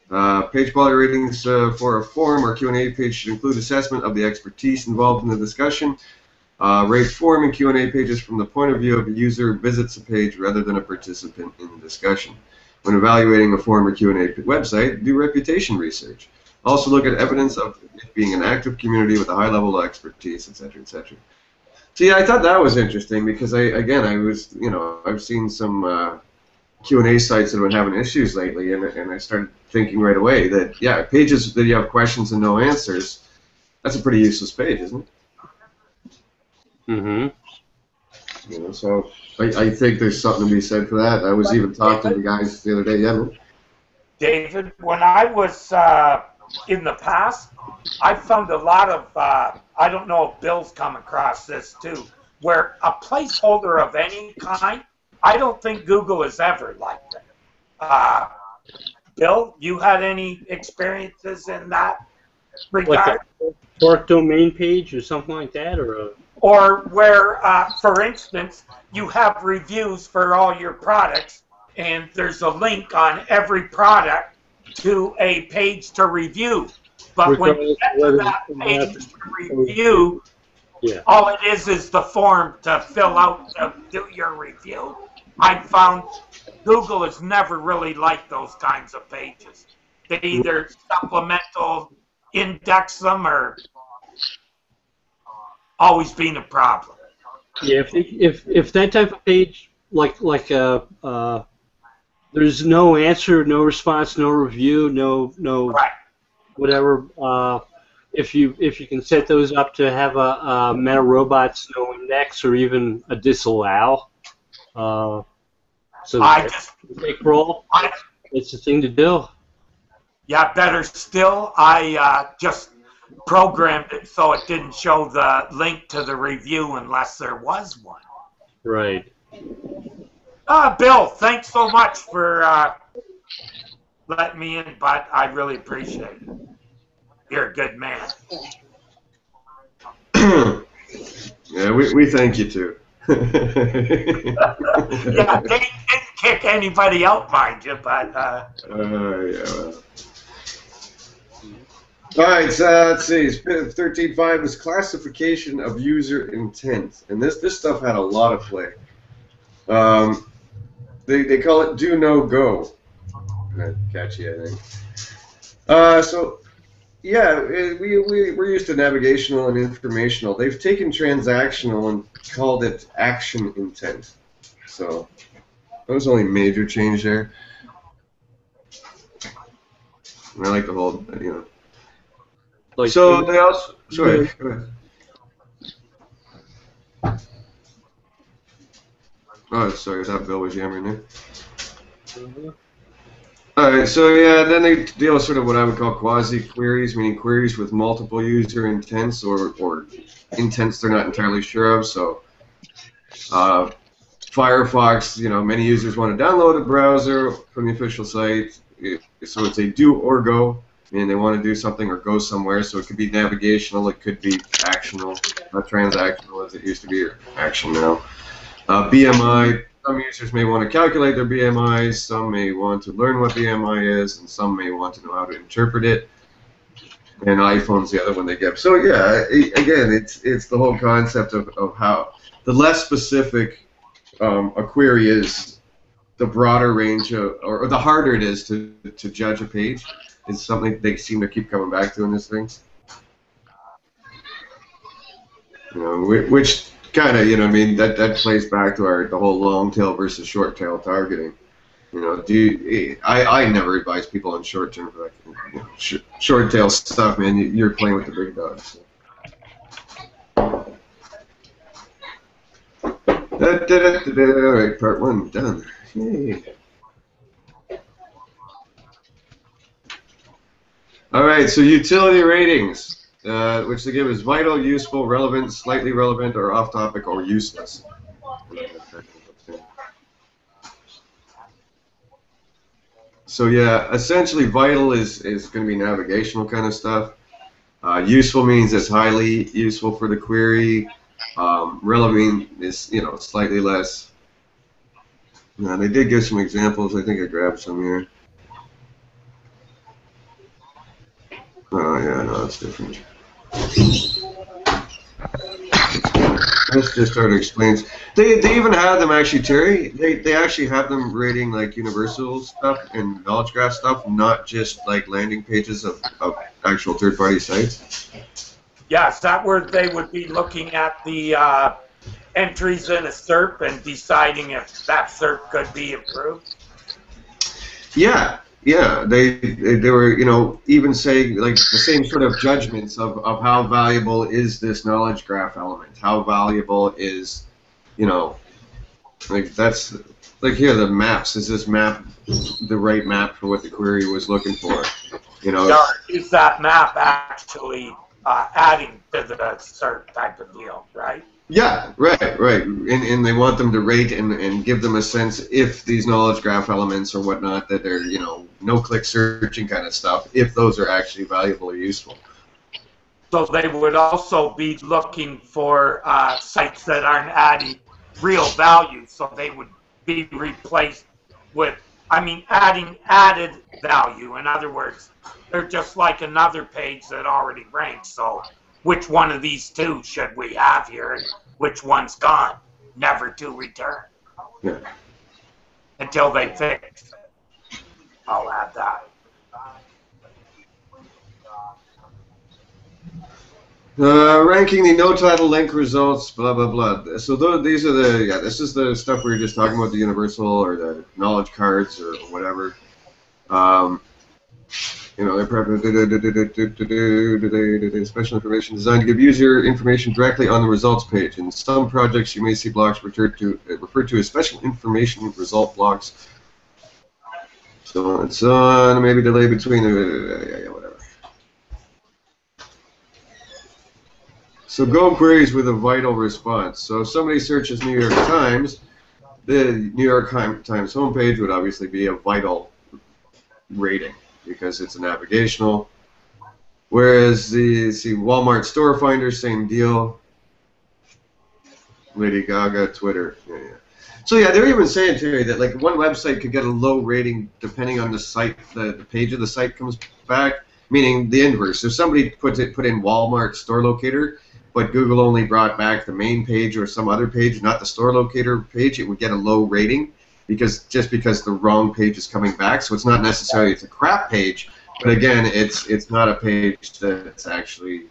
Page quality ratings for a forum or Q&A page should include assessment of the expertise involved in the discussion. Rate forum and Q&A pages from the point of view of a user who visits a page rather than a participant in the discussion. When evaluating a forum or Q&A website, do reputation research. Also look at evidence of it being an active community with a high level of expertise, etc., etc. See, I thought that was interesting because I've seen some Q&A sites that have been having issues lately, and I started thinking right away that pages that you have questions and no answers, that's a pretty useless page, isn't it? Mm-hmm. So I think there's something to be said for that. I was even talking to the guys the other day. Yeah. David, when I was in the past, I found a lot of, I don't know if Bill's come across this too, where a placeholder of any kind, I don't think Google has ever liked it. Bill, you had any experiences in that regard? Like a short domain page or something like that, or where, for instance, you have reviews for all your products, and there's a link on every product to a page to review. But when you get to that page to review, all it is the form to fill out to do your review. I found Google has never really liked those kinds of pages. They either supplemental index them or always been a problem. Yeah, if that type of page, like there's no answer, no response, no review, no whatever. If you can set those up to have a meta robots no index or even a disallow, so take roll, it's the thing to do. Yeah, better still, I just programmed it so it didn't show the link to the review unless there was one. Right. Bill, thanks so much for letting me in, bud. I really appreciate it. You're a good man. Yeah, we thank you too. Yeah, they didn't kick anybody out, mind you, but. Yeah. Well. All right, so let's see. 13.5 is classification of user intent, and this stuff had a lot of play. They call it do no go. Catchy, I think. So yeah, we're used to navigational and informational. They've taken transactional and called it action intent. So That was the only major change there. And I like the whole, Like, So they also. Sorry. Go ahead. Oh, sorry. That Bill was yammering there. All right. So yeah, then they deal with sort of what I would call quasi queries, meaning queries with multiple user intents or intents they're not entirely sure of. So Firefox, many users want to download a browser from the official site. So it's a do or go, meaning they want to do something or go somewhere. So it could be navigational, it could be actional, not transactional as it used to be, or action now. BMI, some users may want to calculate their BMI, some may want to learn what BMI is, and some may want to know how to interpret it. And iPhone's the other one they get. So yeah, again, it's the whole concept of how the less specific a query is, the broader range of, or the harder it is to judge a page. It's something they seem to keep coming back to in this thing. Which kind of, that plays back to the whole long tail versus short tail targeting. I never advise people on short term, short tail stuff, man. You're playing with the big dogs. So. Alright, part one done. Yay. Alright, so utility ratings, which they give as vital, useful, relevant, slightly relevant, or off-topic, or useless. So yeah, essentially vital is going to be navigational kind of stuff. Useful means it's highly useful for the query. Relevant is, slightly less. Now, they did give some examples. I think I grabbed some here. Oh, yeah, no, it's different. Let's just start to explain. They even have them actually, Terry. They actually have them rating like universal stuff and knowledge graph stuff, not just like landing pages of actual third-party sites. Yeah, is that where they would be looking at the entries in a SERP and deciding if that SERP could be improved? Yeah. They were, even saying like the same sort of judgments of how valuable is this knowledge graph element? How valuable is, like that's like here the maps. Is this map the right map for what the query was looking for? Is that map actually adding to the SERP type of deal, right? Yeah, right. And they want them to rate and give them a sense if these knowledge graph elements or whatnot that are, no-click searching kind of stuff, if those are actually valuable or useful. So they would also be looking for sites that aren't adding real value, so they would be replaced with, adding added value. In other words, they're just like another page that already ranks, so which one of these two should we have here, and which one's gone, never to return. Yeah. Until they fix it. I'll add that. Ranking the no title link results, blah blah blah. So these are this is the stuff we were just talking about, the universal or the knowledge cards or whatever. They're special information designed to give user information directly on the results page. In some projects, you may see blocks referred to as special information result blocks. So on and so on. Maybe delay between whatever. So go queries with a vital response. So if somebody searches New York Times, the New York Times homepage would obviously be a vital rating, because it's a navigational. Whereas Walmart Store Finder, same deal. Lady Gaga, Twitter, yeah. So yeah, they're even saying, Terry, that like one website could get a low rating depending on the site, the page of the site comes back, meaning the inverse. If somebody put in Walmart Store Locator, but Google only brought back the main page or some other page, not the Store Locator page, it would get a low rating. Because the wrong page is coming back, so it's not necessarily it's a crap page, but again, it's not a page that's actually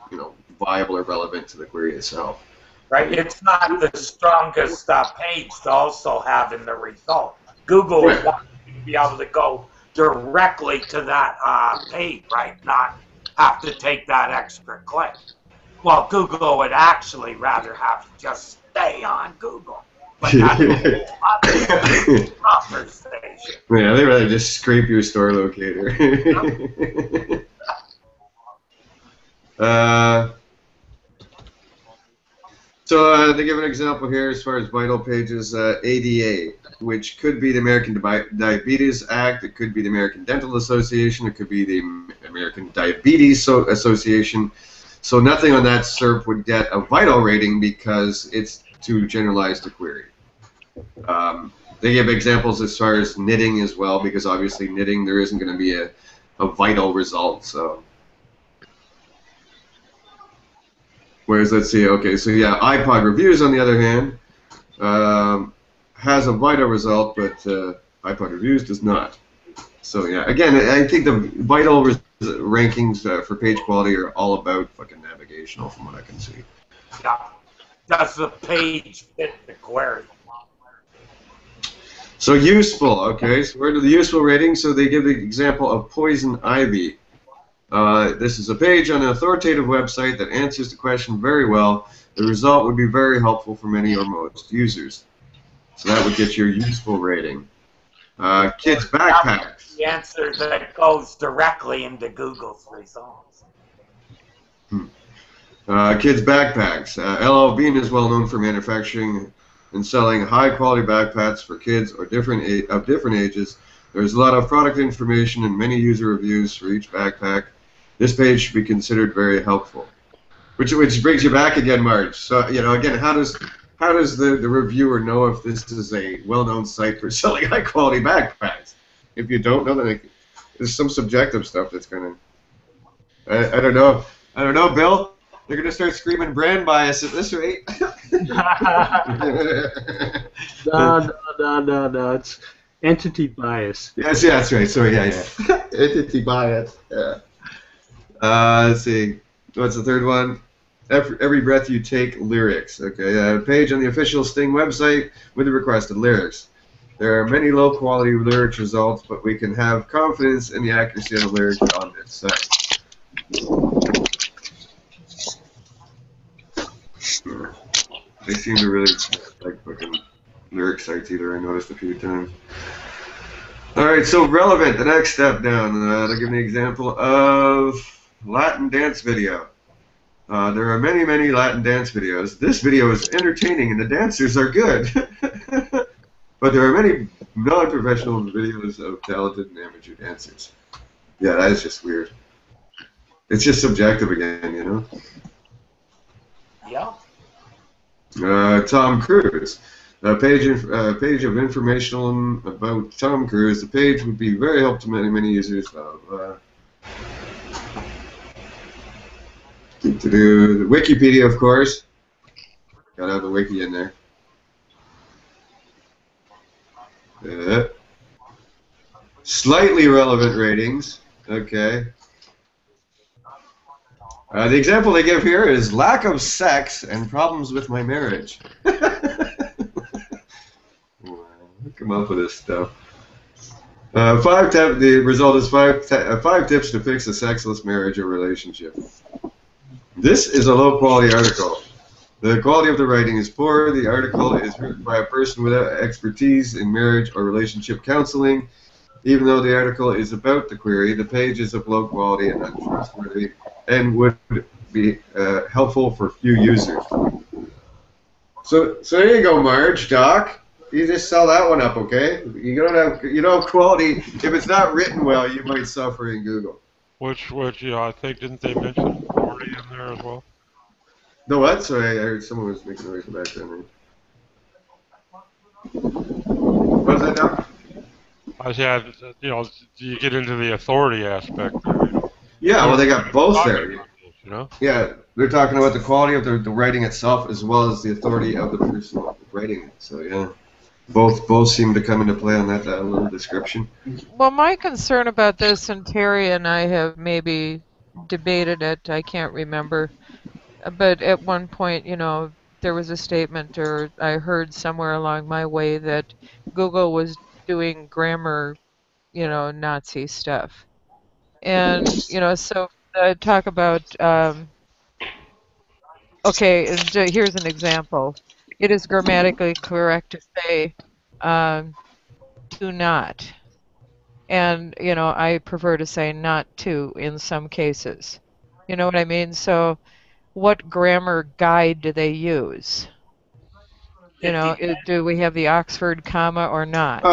viable or relevant to the query itself. Right, it's not the strongest page to also have in the result. Google Right. wants you to be able to go directly to that page, right? Not have to take that extra click. Well, Google would actually rather have you just stay on Google. But that's a whole other conversation. Yeah, they rather just scrape your store locator. So they give an example here as far as vital pages, ADA, which could be the American Diabetes Act, it could be the American Dental Association, it could be the American Diabetes Association. So nothing on that SERP would get a vital rating because it's too generalized a query. They give examples as far as knitting as well, because obviously knitting, there isn't going to be a vital result. So, whereas let's see, okay, so yeah, iPod reviews on the other hand has a vital result, but iPod reviews does not. So yeah, again, I think the vital rankings for page quality are all about fucking navigational, from what I can see. Yeah, does the page fit the query? So useful, okay, so where do the useful ratings? So they give the example of poison ivy. This is a page on an authoritative website that answers the question very well. The result would be very helpful for many or most users. So that would get your useful rating. Kids backpacks. The answer that goes directly into Google's results. Kids backpacks. LL Bean is well known for manufacturing and selling high-quality backpacks for kids or different ages. There's a lot of product information and many user reviews for each backpack. This page should be considered very helpful. Which brings you back again, Marge. So you know, again, how does the reviewer know if this is a well-known site for selling high-quality backpacks? If you don't know, then there's some subjective stuff that's gonna. I don't know. I don't know, Bill. They're gonna start screaming brand bias at this rate. No. It's entity bias. Yes, yeah, that's right. Sorry, yeah. Entity bias. Yeah. Let's see. What's the third one? Every breath you take, lyrics. Okay, a page on the official Sting website with the requested lyrics. There are many low-quality lyrics results, but we can have confidence in the accuracy of the lyrics on this site. They seem to really like fucking lyric sites either. I noticed a few times. All right, so relevant. The next step down. They'll give me an example of Latin dance video. There are many Latin dance videos. This video is entertaining and the dancers are good. But there are many non-professional videos of talented and amateur dancers. Yeah, that is just weird. It's just subjective again, you know? Yeah. Tom Cruise. A page of information about Tom Cruise. The page would be very helpful to many users of the Wikipedia, of course. Gotta have the wiki in there. Slightly relevant ratings. Okay. The example they give here is lack of sex and problems with my marriage. Come up with this stuff. The result is five tips to fix a sexless marriage or relationship. This is a low-quality article. The quality of the writing is poor. The article is written by a person without expertise in marriage or relationship counseling. Even though the article is about the query, the page is of low quality and untrustworthy and would be helpful for few users. So there you go, Marge, Doc. You just sell that one up, okay? You don't have quality. If it's not written well, you might suffer in Google. Which I think, didn't they mention authority in there as well? No, what? Sorry, I heard someone was making noise in the background. What's that now? I said, you get into the authority aspect. Yeah, well, they got both there. You know? Yeah, they're talking about the quality of the writing itself as well as the authority of the person writing it. So yeah, both seem to come into play on that little description. Well, my concern about this, and Terry and I have maybe debated it, I can't remember, but at one point, there was a statement, or I heard somewhere along my way, that Google was doing grammar, Nazi stuff. And, so talk about, okay, and here's an example. It is grammatically correct to say, do not. And, I prefer to say not to in some cases. You know what I mean? So what grammar guide do they use? Do we have the Oxford comma or not?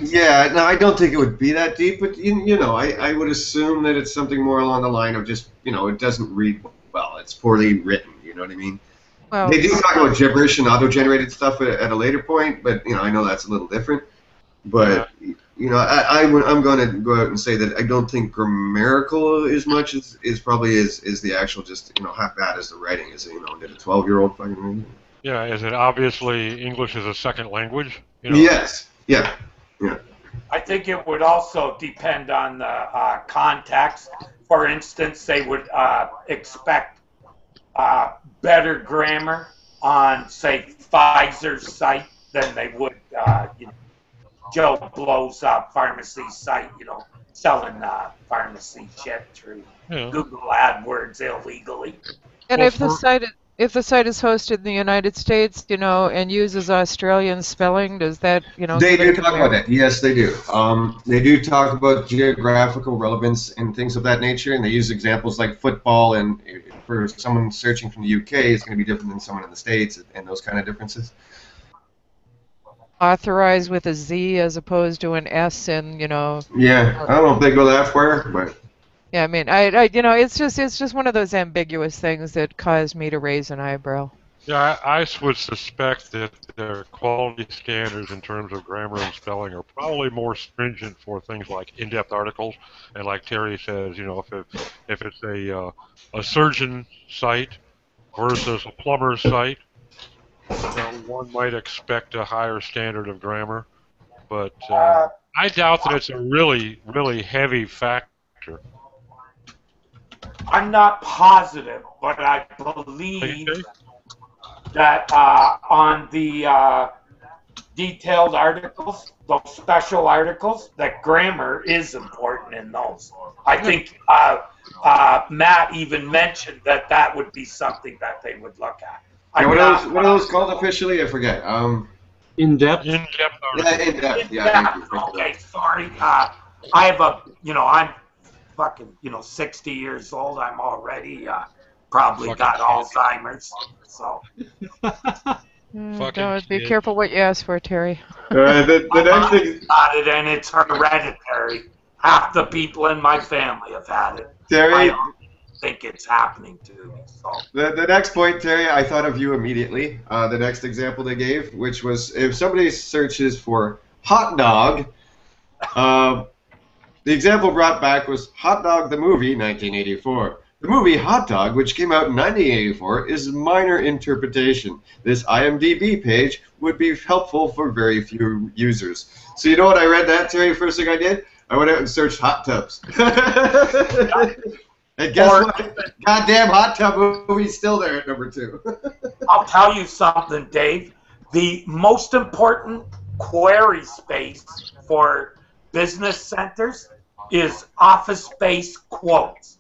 Yeah, no, I don't think it would be that deep, but I would assume that it's something more along the line of just, it doesn't read well. It's poorly written. You know what I mean? Well, they do talk about gibberish and auto-generated stuff at a later point, but I know that's a little different. But I'm going to go out and say that I don't think grammatical as much is probably is the actual just how bad is the writing? Is it did a 12-year-old fucking read it? Yeah, is it obviously English is a second language? Yes. Yeah. I think it would also depend on the context. For instance, they would expect better grammar on, say, Pfizer's site than they would, Joe Blow's pharmacy site, selling pharmacy shit through Google AdWords illegally. And if the site is hosted in the United States, and uses Australian spelling, does that, They do talk about that. Yes, they do. They do talk about geographical relevance and things of that nature, and they use examples like football, and for someone searching from the UK, it's going to be different than someone in the States, and those kind of differences. Authorized with a Z as opposed to an S, and Yeah, I don't know if they go that far, but. Yeah, I mean, it's just one of those ambiguous things that caused me to raise an eyebrow. Yeah, I would suspect that their quality standards in terms of grammar and spelling are probably more stringent for things like in-depth articles, and like Terry says, if it's a surgeon site versus a plumber site, one might expect a higher standard of grammar, but I doubt that it's a really, really heavy factor. I'm not positive, but I believe that on the detailed articles, those special articles, that grammar is important in those. I think Matt even mentioned that would be something that they would look at. What are those called officially? I forget. In-depth? In-depth articles. Yeah, in-depth. Yeah, thank you. Okay, sorry. I have I'm fucking 60 years old. I'm already probably got Alzheimer's. So be careful what you ask for, Terry. The next thing got it, and it's hereditary. Half the people in my family have had it. Terry, I don't think it's happening to me. So the next point, Terry, I thought of you immediately. The next example they gave, which was if somebody searches for hot dog. The example brought back was Hot Dog the Movie, 1984. The movie Hot Dog, which came out in 1984, is minor interpretation. This IMDb page would be helpful for very few users. So you know what I read that, Terry? First thing I did? I went out and searched hot tubs. And guess what? Goddamn hot tub movie's still there at number 2. I'll tell you something, Dave. The most important query space for business centers is office space quotes.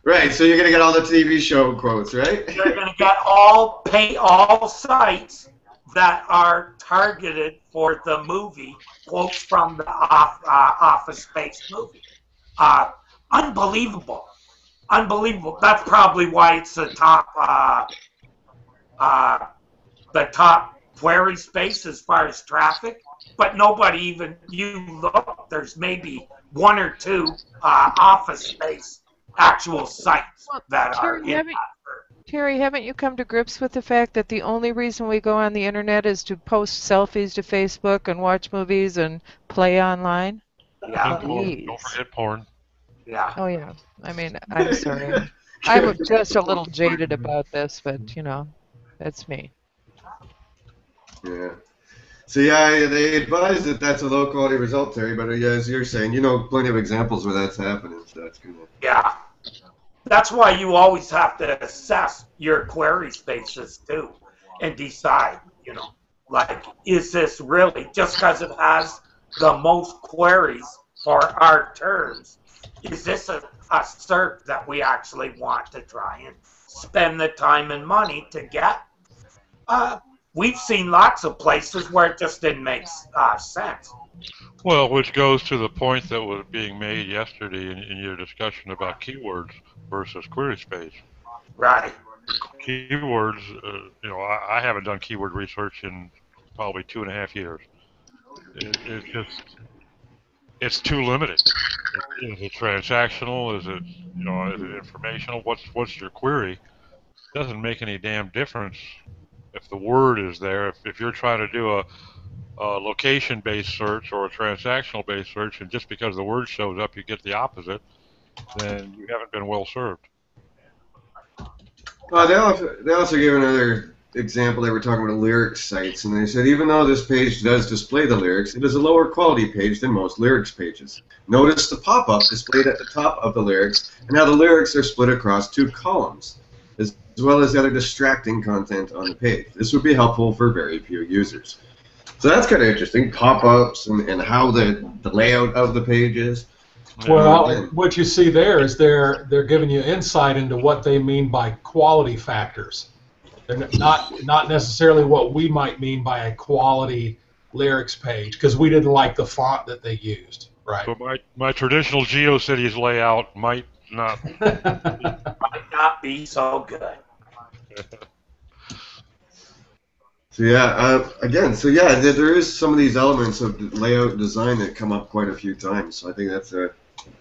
Right, so you're going to get all the TV show quotes, right? You're going to get all sites that are targeted for the movie quotes from the office space movie. Unbelievable. That's probably why it's the top query space as far as traffic. But nobody even, there's maybe 1 or 2 office space actual sites that are in that. Terry, haven't you come to grips with the fact that the only reason we go on the internet is to post selfies to Facebook and watch movies and play online? Yeah. Don't forget porn. Yeah. Oh, yeah. I mean, I'm sorry. I'm just a little jaded about this, but, that's me. Yeah. So yeah, they advise that that's a low quality result, Terry. But as you're saying, plenty of examples where that's happening. So that's good. Yeah, that's why you always have to assess your query spaces too, and decide. Like, is this really just because it has the most queries for our terms, is this a search that we actually want to try and spend the time and money to get? We've seen lots of places where it just didn't make sense. Well, which goes to the point that was being made yesterday in your discussion about keywords versus query space. Right. Keywords, I haven't done keyword research in probably 2.5 years. It's just, it's too limited. Is it transactional? Is it, is it informational? What's your query? Doesn't make any damn difference if the word is there. If you're trying to do a location-based search or a transactional-based search, and just because the word shows up, you get the opposite, then you haven't been well served. They also gave another example. They were talking about lyrics sites, and they said even though this page does display the lyrics, it is a lower quality page than most lyrics pages. Notice the pop-up displayed at the top of the lyrics, and how the lyrics are split across 2 columns, as well as the other distracting content on the page. This would be helpful for very few users. So that's kind of interesting, pop-ups and how the layout of the page is. Well, what you see there is they're giving you insight into what they mean by quality factors. They're not necessarily what we might mean by a quality lyrics page, because we didn't like the font that they used, right? So my traditional GeoCities layout might not be so good. So yeah, there is some of these elements of layout and design that come up quite a few times. So I think that's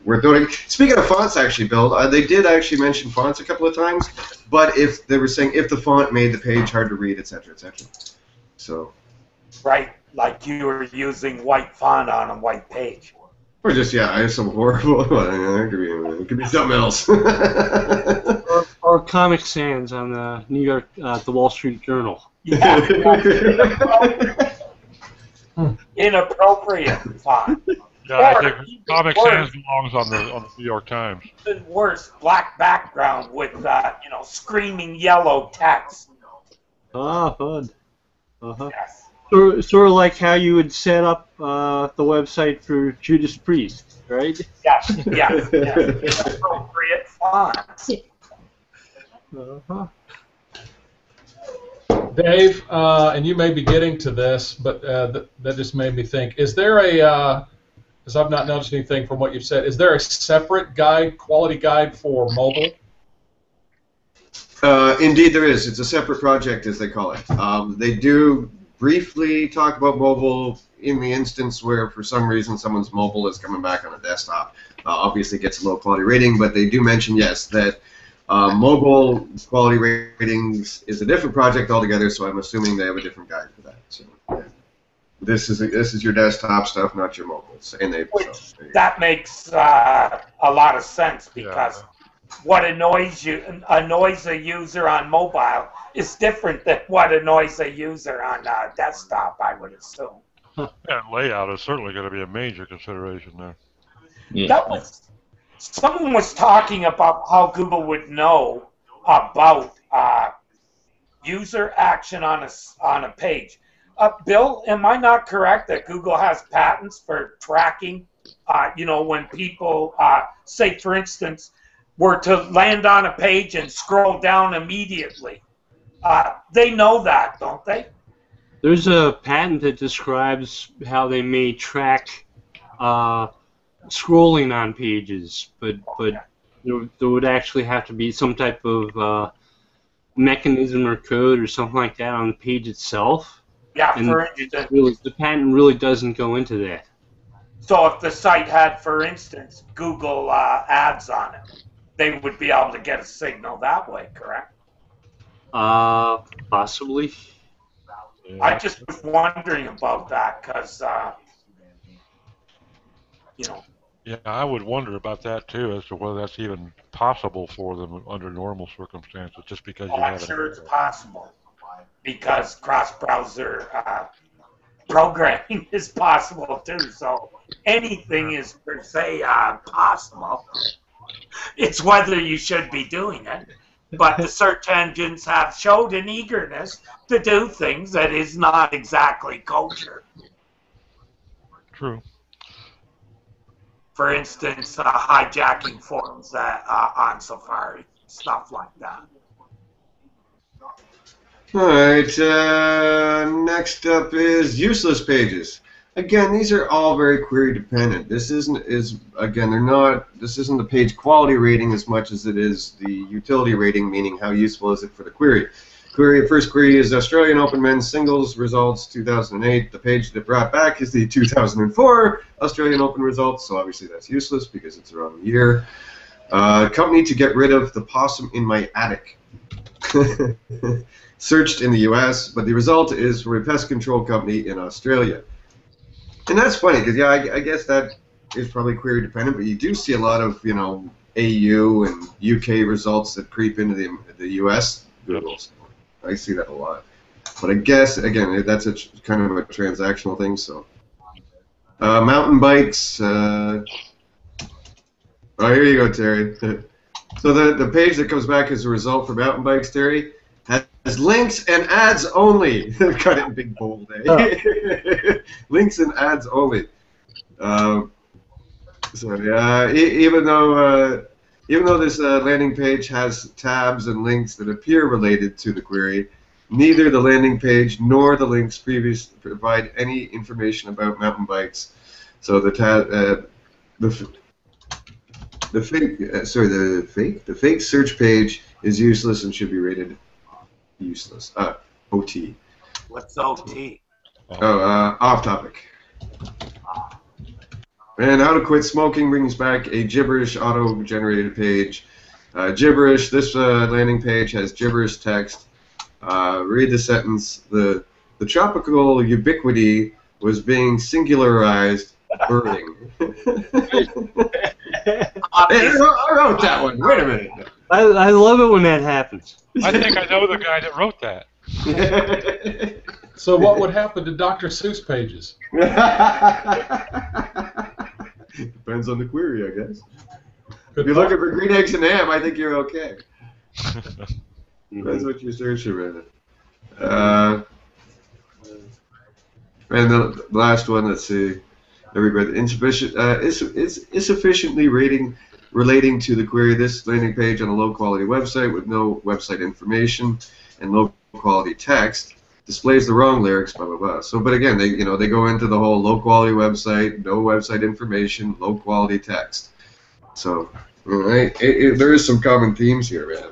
worth noting. Speaking of fonts, actually, Bill, they did actually mention fonts a couple of times, but if they were saying if the font made the page hard to read, etc., etc. So. Right, like you were using white font on a white page. Or just I have some horrible. It could be something else. or Comic Sans on the New York, the Wall Street Journal. Yeah. Inappropriate font. Yeah, I think Comic Sans belongs on the New York Times. Even worse, black background with screaming yellow text. Ah, fun. Yes. Sort of like how you would set up the website for Judas Priest, right? Yes. Inappropriate fonts. Dave, and you may be getting to this, but that just made me think. Is there because I've not noticed anything from what you've said, is there a separate guide, quality guide for mobile? Indeed there is. It's a separate project, as they call it. They do briefly talk about mobile in the instance where, for some reason, someone's mobile is coming back on a desktop. Obviously gets a low quality rating, but they do mention, yes, that mobile quality ratings is a different project altogether, so I'm assuming they have a different guide for that. So, yeah. This is your desktop stuff, not your mobile. That makes a lot of sense, because what annoys a user on mobile is different than what annoys a user on desktop, I would assume. And layout is certainly going to be a major consideration there. Yeah. Someone was talking about how Google would know about user action on a page. Bill, am I not correct that Google has patents for tracking? When people, say for instance, were to land on a page and scroll down immediately, they know that, don't they? There's a patent that describes how they may track scrolling on pages, but there would actually have to be some type of mechanism or code or something like that on the page itself. Yeah, and for instance. The patent really doesn't go into that. So if the site had, for instance, Google ads on it, they would be able to get a signal that way, correct? Possibly. I just was wondering about that because, Yeah, I would wonder about that too, as to whether that's even possible for them under normal circumstances, just because you have. I'm sure it's possible, because cross-browser programming is possible too. So anything is per se possible. It's whether you should be doing it. But the search engines have showed an eagerness to do things that is not exactly kosher. True. For instance, hijacking forums on Safari, stuff like that. All right. Next up is useless pages. Again, these are all very query dependent. This isn't This isn't the page quality rating as much as it is the utility rating, meaning how useful is it for the query. First query is Australian Open men's singles results 2008. The page that brought back is the 2004 Australian Open results, so obviously that's useless because it's the wrong year. Company to get rid of the possum in my attic. Searched in the U.S., but the result is from a pest control company in Australia. And that's funny because I guess that is probably query dependent, but you do see a lot of AU and UK results that creep into the US Googles. I see that a lot. But I guess again that's kind of a transactional thing. So mountain bikes. Oh, here you go, Terry. So the page that comes back as a result for mountain bikes, Terry, has links and ads only. Got it in big bold, eh? Oh. Links and ads only. So yeah, even though this landing page has tabs and links that appear related to the query, neither the landing page nor the links previous provide any information about mountain bikes. So the fake search page is useless and should be rated useless. OT. What's OT? Off topic. And how to quit smoking brings back a gibberish auto-generated page. Gibberish. This landing page has gibberish text. Read the sentence. The tropical ubiquity was being singularized. Birding. I wrote that one. Wait a minute. I love it when that happens. I think I know the guy that wrote that. So what would happen to Dr. Seuss pages? Depends on the query, I guess. If you're looking for green eggs and ham, I think you're okay. That's what you're searching for. And the last one, let's see. Everybody, insufficiently relating to the query. This landing page on a low-quality website with no website information and low-quality text displays the wrong lyrics, blah blah blah. So, but again, they go into the whole low-quality website, no website information, low-quality text. So, there is some common themes here, man.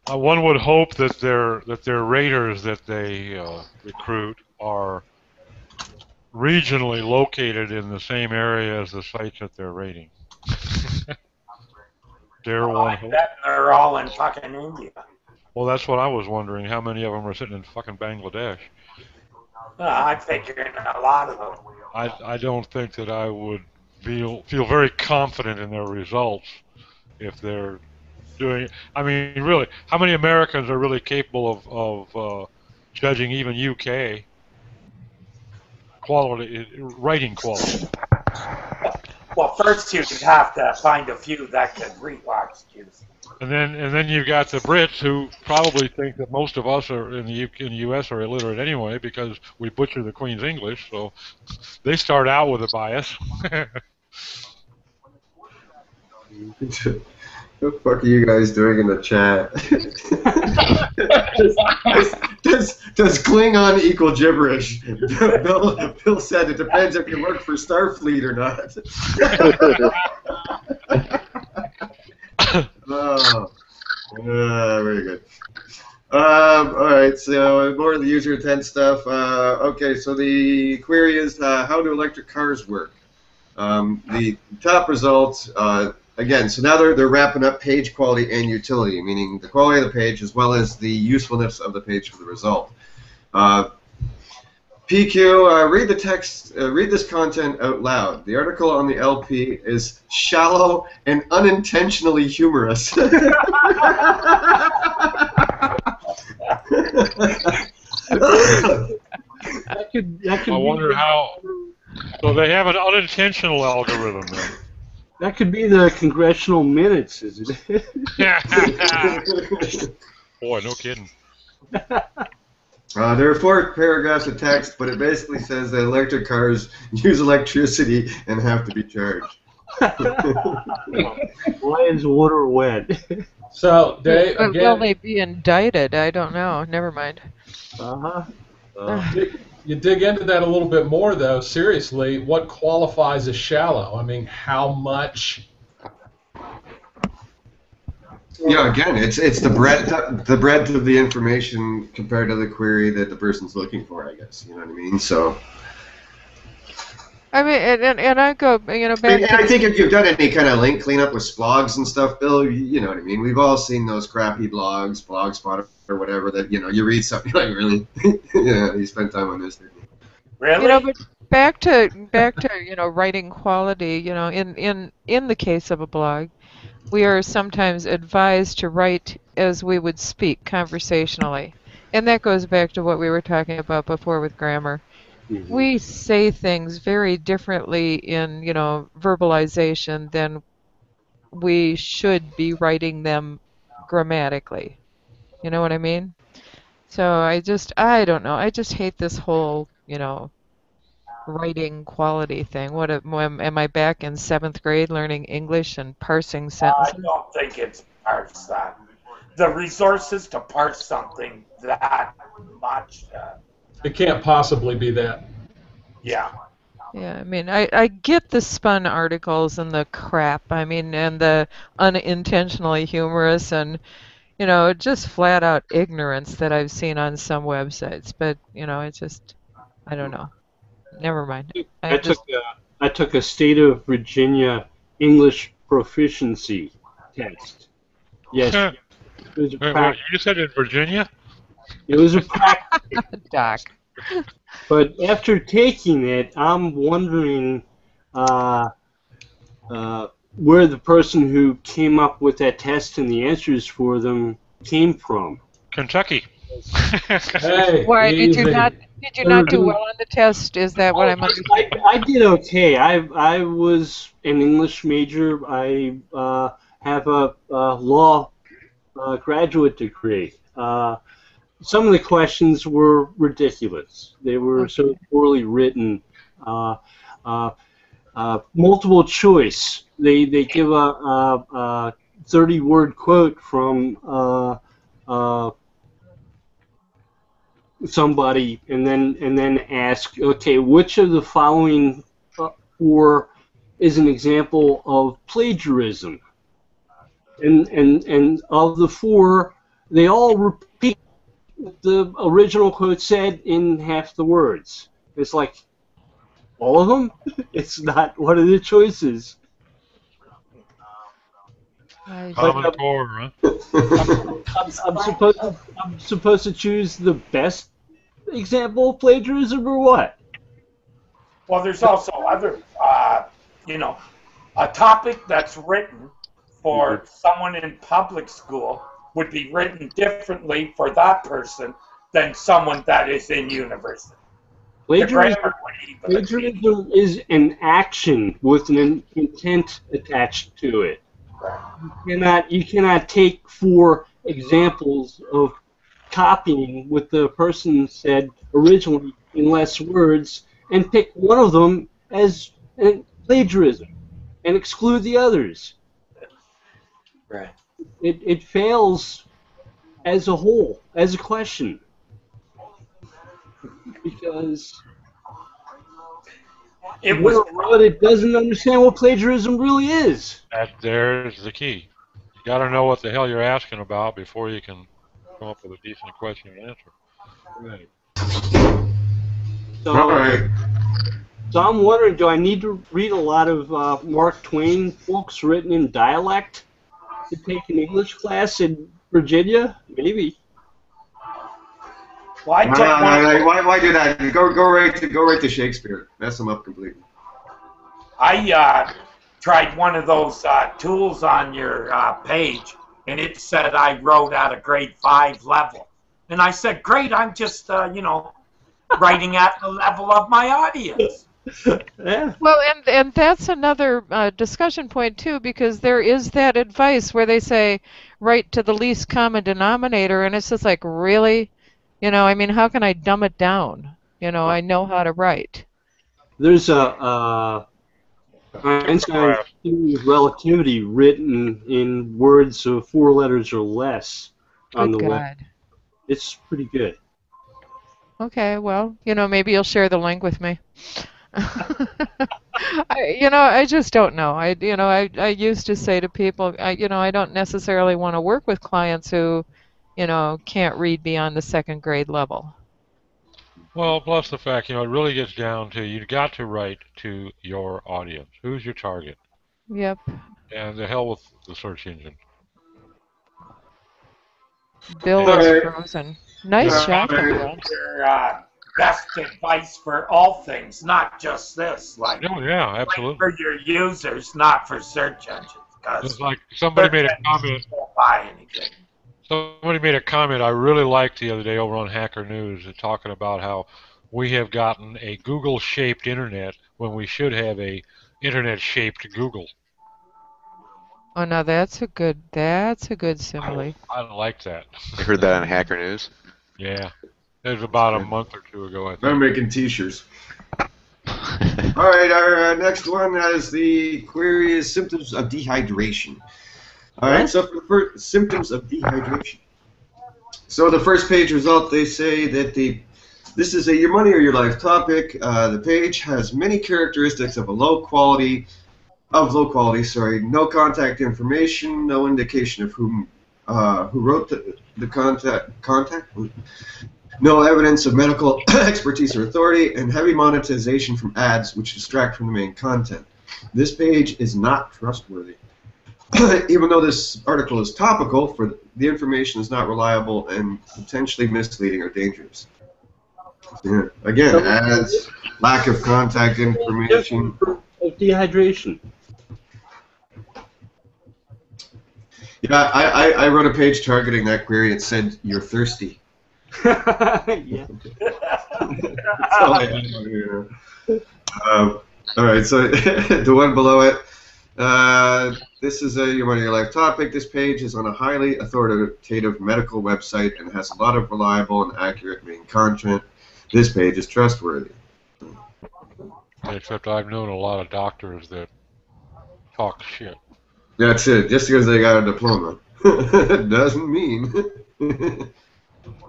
One would hope that their raters that they recruit are regionally located in the same area as the sites that they're rating. They're all in fucking India. Well, that's what I was wondering. How many of them are sitting in fucking Bangladesh? I figure in a lot of them. I don't think that I would feel very confident in their results if they're doing. I mean, really, how many Americans are really capable of judging even UK quality, writing quality? Well, first you'd have to find a few that could read large cues. And then you've got the Brits who probably think that most of us are in the U.S. are illiterate anyway because we butcher the Queen's English, so they start out with a bias. What the fuck are you guys doing in the chat? Does Klingon equal gibberish? Bill said it depends if you work for Starfleet or not. Very good. Alright, so more of the user intent stuff. Okay, so the query is how do electric cars work? The top results, again, so now they're wrapping up page quality and utility, meaning the quality of the page as well as the usefulness of the page for the result. PQ, read the text, read this content out loud. The article on the LP is shallow and unintentionally humorous. That could I wonder how. So they have an unintentional algorithm then. That could be the congressional minutes, isn't it? Boy, no kidding. There are 4 paragraphs of text, but it basically says that electric cars use electricity and have to be charged. Why is water wet? So, Dave, But will again, they be indicted? I don't know. Never mind. you dig into that a little bit more, though. Seriously, what qualifies as shallow? I mean, how much? Yeah, again, it's the breadth of the information compared to the query that the person's looking for, I guess. You know what I mean? So. I mean, and I go, back And to I think if you've done any kind of link cleanup with blogs and stuff, Bill, you know what I mean. We've all seen those crappy blogs, Blogspot or whatever, that you read something you're like, really, yeah, you spend time on this. Really? but back to writing quality. In the case of a blog, we are sometimes advised to write as we would speak conversationally, and that goes back to what we were talking about before with grammar. We say things very differently in, verbalization than we should be writing them grammatically. You know what I mean? So I don't know. I just hate this whole, writing quality thing. Am I back in 7th grade learning English and parsing I sentences? don't think it's parse that. The resources to parse something that much, It can't possibly be that. yeah. Yeah, I mean, I get the spun articles and the crap, I mean, and the unintentionally humorous and, just flat out ignorance that I've seen on some websites. But, I don't know. Never mind. I took a state of Virginia English proficiency test. Yes, it was a practice. You said in Virginia? It was a practice. Doc. But after taking it, I'm wondering where the person who came up with that test and the answers for them came from. Kentucky. Hey, Why did you easy. not do well on the test? Is that what I'm understanding? I did okay. I was an English major. I have a law graduate degree. Some of the questions were ridiculous. They were so poorly written. Multiple choice. They give a 30-word quote from somebody, and then ask, okay, which of the following 4 is an example of plagiarism? And of the 4, they all repeat what the original quote said in half the words. It's like, all of them? It's not one of the choices. Common Core, huh? I'm supposed to choose the best example of plagiarism or what? Well, there's also other, a topic that's written for someone in public school would be written differently for that person than someone that is in university. Plagiarism is an action with an intent attached to it. You cannot take 4 examples of copying what the person said originally in less words and pick one of them as plagiarism and exclude the others. Right. It fails as a whole, as a question. Because it doesn't understand what plagiarism really is. There's the key. You got to know what the hell you're asking about before you can come up with a decent question and answer. Right. So I'm wondering, do I need to read a lot of Mark Twain books written in dialect to take an English class in Virginia? Maybe. Why do that? Go right to Shakespeare. Mess them up completely. I tried one of those tools on your page, and it said I wrote at a grade 5 level. And I said, great, I'm just, writing at the level of my audience. Yeah. Well, and that's another discussion point, too, because there is that advice where they say, write to the least common denominator, and it's just like, really? You know, I mean, how can I dumb it down? You know, I know how to write. There's a Einstein's Typograph. theory of relativity written in words of 4 letters or less on Good the web. God. It's pretty good. Okay, well, you know, maybe you'll share the link with me. I just don't know. I used to say to people, I don't necessarily want to work with clients who, can't read beyond the second grade level. Well, plus the fact, it really gets down to you've got to write to your audience. Who's your target? Yep. And the hell with the search engine. Bill All is right. frozen. Nice Yeah. shot, though, All Bill. Your best advice for all things, not just this. Like, Oh, yeah, absolutely. for your users, not for search engines. It's like somebody made a comment. Won't buy anything. Somebody made a comment I really liked the other day over on Hacker News, talking about how we have gotten a Google-shaped internet when we should have a internet-shaped Google. Oh, no, that's a good simile. I like that. You heard that on Hacker News? Yeah. It was about a month or two ago, I think. I'm making T-shirts. All right, our next one is the query is symptoms of dehydration. All right, so for symptoms of dehydration. So the first page result, they say that this is a your money or your life topic. The page has many characteristics of low quality, no contact information, no indication of who wrote the contact. No evidence of medical expertise or authority, and heavy monetization from ads which distract from the main content. This page is not trustworthy. Even though this article is topical, the information is not reliable and potentially misleading or dangerous. Yeah. Again, ads, lack of contact information. Of dehydration. Yeah, I wrote a page targeting that query. It said, "You're thirsty." Yeah. All right, so the one below it, this is your money, your life topic. This page is on a highly authoritative medical website and has a lot of reliable and accurate main content. This page is trustworthy. Except I've known a lot of doctors that talk shit. That's it. Just because they got a diploma doesn't mean.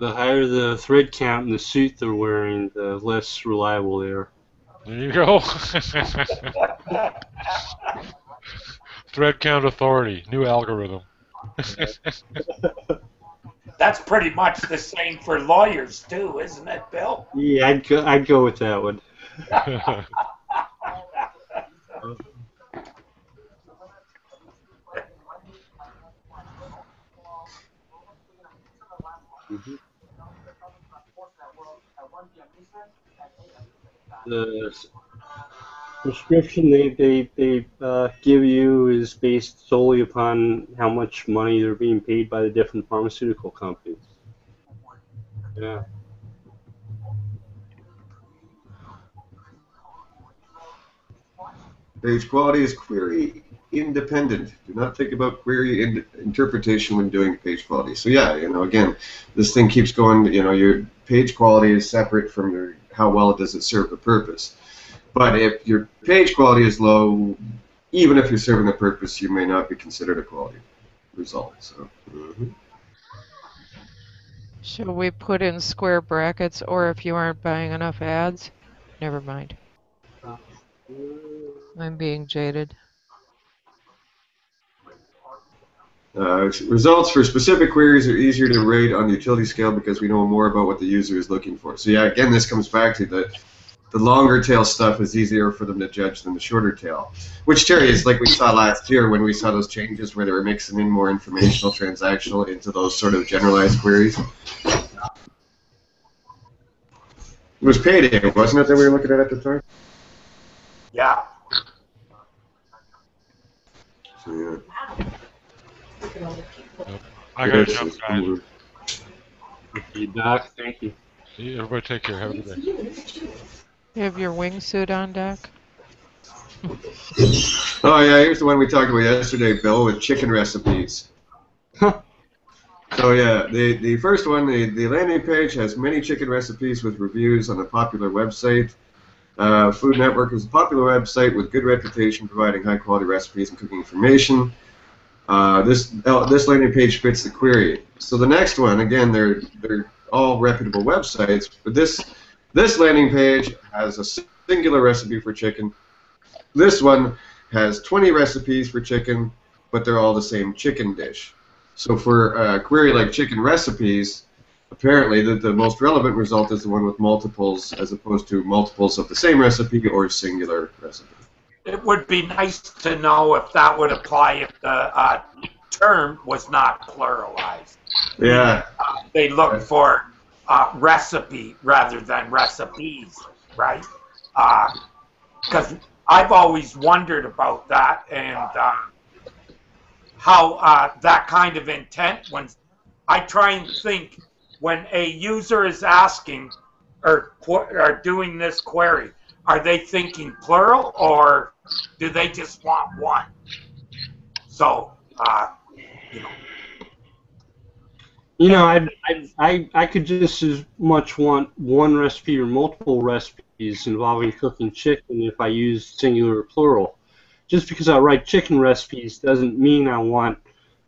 The higher the thread count in the suit they're wearing, the less reliable they are. There you go. Thread count authority, new algorithm. That's pretty much the same for lawyers too, isn't it, Bill? Yeah, I'd go with that one. The prescription they give you is based solely upon how much money they're being paid by the different pharmaceutical companies. Yeah. Page quality is query independent. Do not think about query interpretation when doing page quality. So yeah, again, this thing keeps going. Your page quality is separate from how well does it serve the purpose. But if your page quality is low, even if you're serving the purpose, you may not be considered a quality result. So. Should we put in square brackets, or if you aren't buying enough ads? Never mind. I'm being jaded. Results for specific queries are easier to rate on the utility scale because we know more about what the user is looking for. So yeah, again, this comes back to the longer tail stuff is easier for them to judge than the shorter tail. Which, Terry, is like we saw last year when we saw those changes where they were mixing in more informational, transactional into those sort of generalized queries. It was payday, wasn't it, that we were looking at the time? Yeah. So, yeah. I gotta jump, guys. Thank you, Doc. Thank you. See, everybody take care. Have a good day. You have your wingsuit on, Doc? Oh yeah, here's the one we talked about yesterday, Bill, with chicken recipes. So yeah, the first one, the landing page has many chicken recipes with reviews on a popular website. Food Network is a popular website with good reputation providing high-quality recipes and cooking information. This landing page fits the query. So the next one, again, they're all reputable websites, but this landing page has a singular recipe for chicken. This one has 20 recipes for chicken, but they're all the same chicken dish. So for a query like chicken recipes, apparently the most relevant result is the one with multiples as opposed to multiples of the same recipe or singular recipe. It would be nice to know if that would apply if the term was not pluralized. Yeah. They look for recipe rather than recipes, right? Because I've always wondered about that and how that kind of intent, when I try and think when a user is asking or doing this query, are they thinking plural or do they just want one? So, I could just as much want one recipe or multiple recipes involving cooking chicken if I use singular or plural. Just because I write chicken recipes doesn't mean I want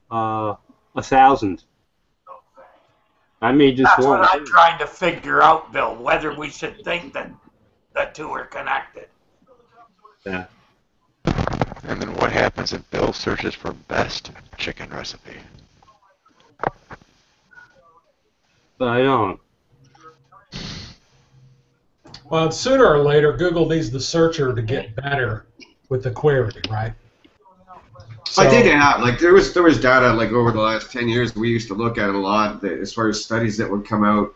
1,000. I may just that's want. what I'm trying to figure out, Bill, whether we should think that the two are connected. Yeah. And then what happens if Bill searches for best chicken recipe? But I don't. Well, sooner or later, Google needs the searcher to get better with the query, right? So, I think it happened. Like there was data like over the last 10 years we used to look at it a lot as far as studies that would come out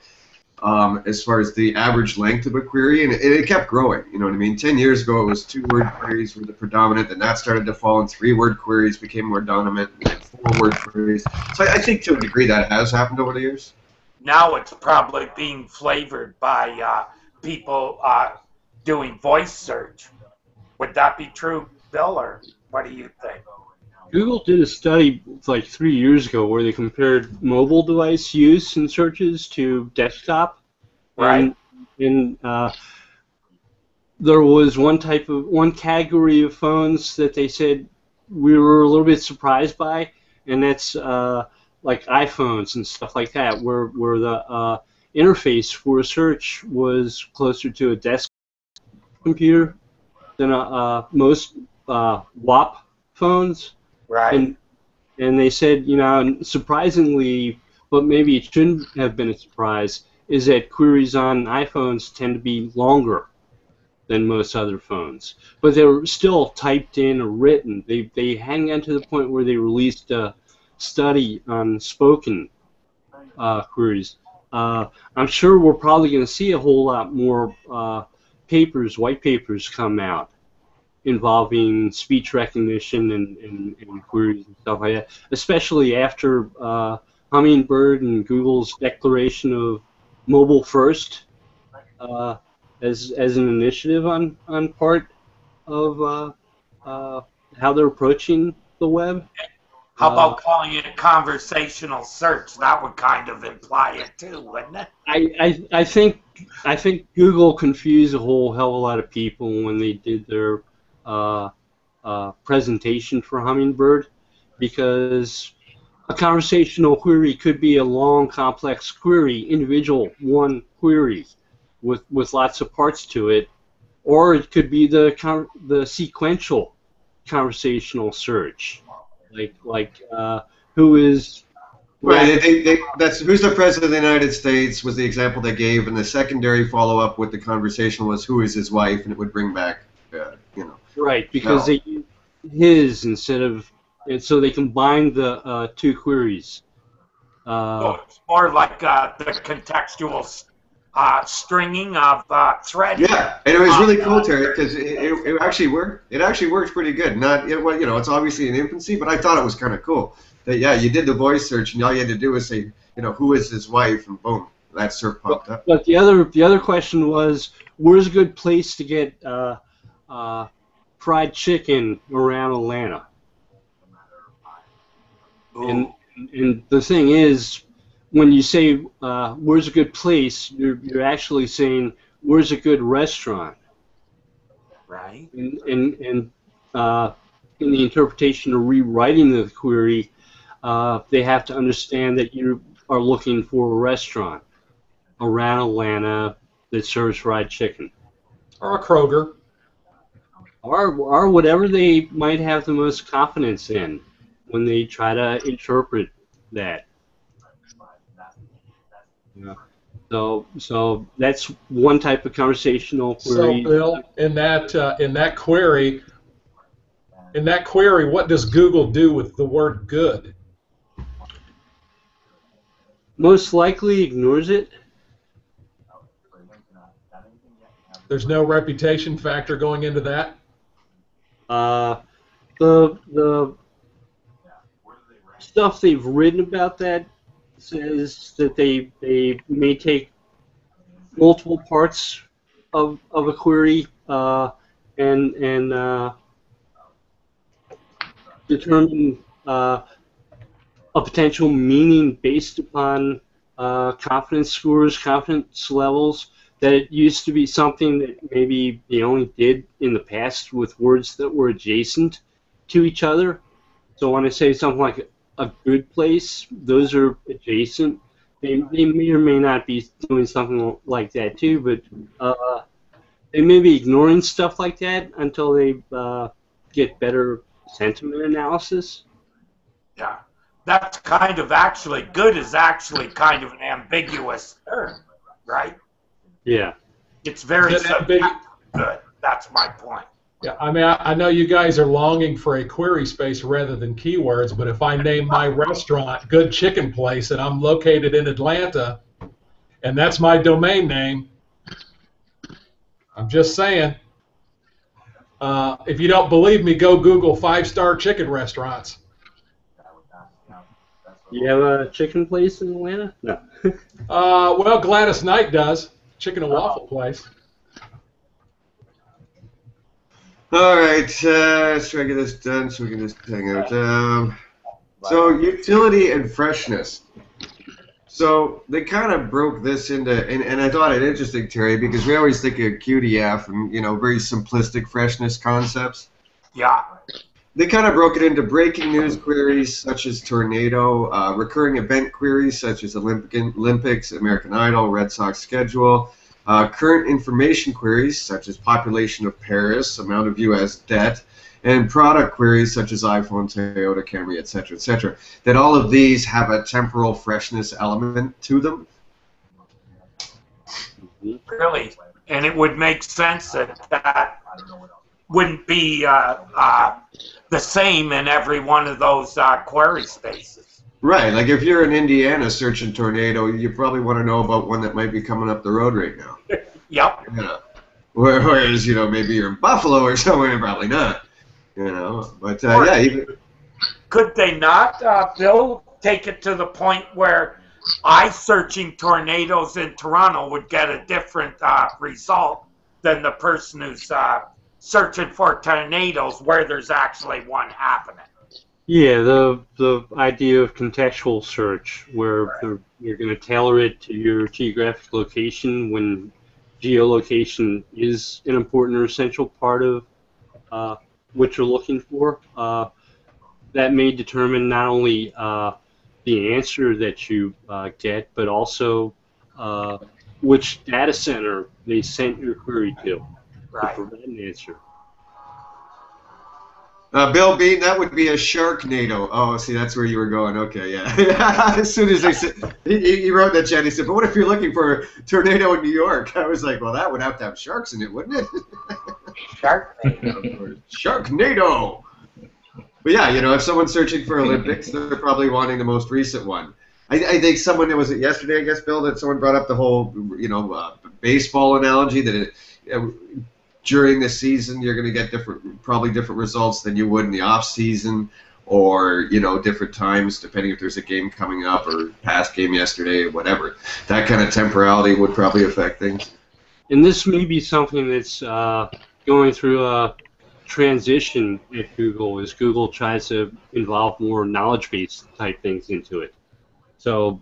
as far as the average length of a query, and it kept growing. You know what I mean? 10 years ago it was 2-word queries were the predominant, and that started to fall, and 3-word queries became more dominant, and then 4-word queries. So I think to a degree that has happened over the years. Now it's probably being flavored by people doing voice search. Would that be true, Bill, or what do you think? Google did a study like 3 years ago where they compared mobile device use in searches to desktop. Right. And there was one category of phones that they said we were a little bit surprised by, and that's like iPhones and stuff like that, where the interface for a search was closer to a desktop computer than most WAP phones. Right. And they said, surprisingly, but maybe it shouldn't have been a surprise, is that queries on iPhones tend to be longer than most other phones. But they were still typed in or written. They hadn't gotten to the point where they released a study on spoken queries. I'm sure we're probably going to see a whole lot more white papers come out involving speech recognition and queries and stuff like that, especially after Hummingbird and Google's declaration of mobile first as an initiative on part of how they're approaching the web. How about calling it conversational search? That would kind of imply it too, wouldn't it? I think Google confused a whole hell of a lot of people when they did their presentation for Hummingbird, because a conversational query could be a long, complex query, individual one query with lots of parts to it, or it could be the sequential conversational search, like who is right. That's who's the president of the United States was the example they gave, and the secondary follow-up with the conversation was who is his wife, and it would bring back, Right, because they use his instead of, and so they combined the two queries. So it's more like the contextual stringing of threads. Yeah, and it was really cool, Terry, because it actually worked. It actually worked pretty good. It's obviously in infancy, but I thought it was kind of cool. That you did the voice search, and all you had to do was say, who is his wife, and boom, that SERP popped up. But the other question was, where's a good place to get fried chicken around Atlanta? And the thing is, when you say where's a good place, you're actually saying where's a good restaurant. Right. And in the interpretation or rewriting the query, they have to understand that you are looking for a restaurant around Atlanta that serves fried chicken. Or a Kroger. Or whatever they might have the most confidence in when they try to interpret that. Yeah. So that's one type of conversational So, query. Bill, in that query, what does Google do with the word good? Most likely ignores it. There's no reputation factor going into that? The stuff they've written about that says that they may take multiple parts of a query and determine a potential meaning based upon confidence scores, confidence levels. That it used to be something that maybe they only did in the past with words that were adjacent to each other. So when I say something like a good place, those are adjacent. They may or may not be doing something like that too, but they may be ignoring stuff like that until they get better sentiment analysis. Yeah. That's kind of actually, good is actually kind of an ambiguous term, right? Yeah. It's very ambiguous? Good. That's my point. Yeah, I mean, I know you guys are longing for a query space rather than keywords, but if I name my restaurant Good Chicken Place and I'm located in Atlanta, and that's my domain name, I'm just saying, if you don't believe me, go Google 5-star chicken restaurants. You have a chicken place in Atlanta? No. Well, Gladys Knight does. Chicken and waffle place. All right, let's try to get this done so we can just hang out. So utility and freshness. So they kind of broke this into, and I thought it interesting, Terry, because we always think of QDF and, very simplistic freshness concepts. Yeah. They kind of broke it into breaking news queries such as tornado, recurring event queries such as Olympics, American Idol, Red Sox schedule, current information queries such as population of Paris, amount of U.S. debt, and product queries such as iPhone, Toyota, Camry, etc., etc. That all of these have a temporal freshness element to them. Really, and it would make sense that wouldn't be the same in every one of those query spaces. Right, like if you're in Indiana searching tornado, you probably want to know about one that might be coming up the road right now. Yep. Yeah. Whereas, maybe you're in Buffalo or somewhere, probably not. But yeah. Even... Could they not, Bill, take it to the point where I searching tornadoes in Toronto would get a different result than the person who's searching for tornadoes where there's actually one happening? Yeah, the idea of contextual search, where you're going to tailor it to your geographic location when geolocation is an important or essential part of what you're looking for. That may determine not only the answer that you get, but also which data center they sent your query to provide an answer. Bill Bean, that would be a Sharknado. Oh, see, that's where you were going. Okay, yeah. As soon as they said, he wrote that chat, he said, but what if you're looking for a tornado in New York? I was like, well, that would have to have sharks in it, wouldn't it? Sharknado. Sharknado. But yeah, if someone's searching for Olympics, they're probably wanting the most recent one. I think someone, was it yesterday, I guess, Bill, that someone brought up the whole, baseball analogy that during the season you're going to get probably different results than you would in the off season, or different times depending if there's a game coming up or past game yesterday or whatever. That kind of temporality would probably affect things. And this may be something that's going through a transition at Google is Google tries to involve more knowledge-based type things into it. So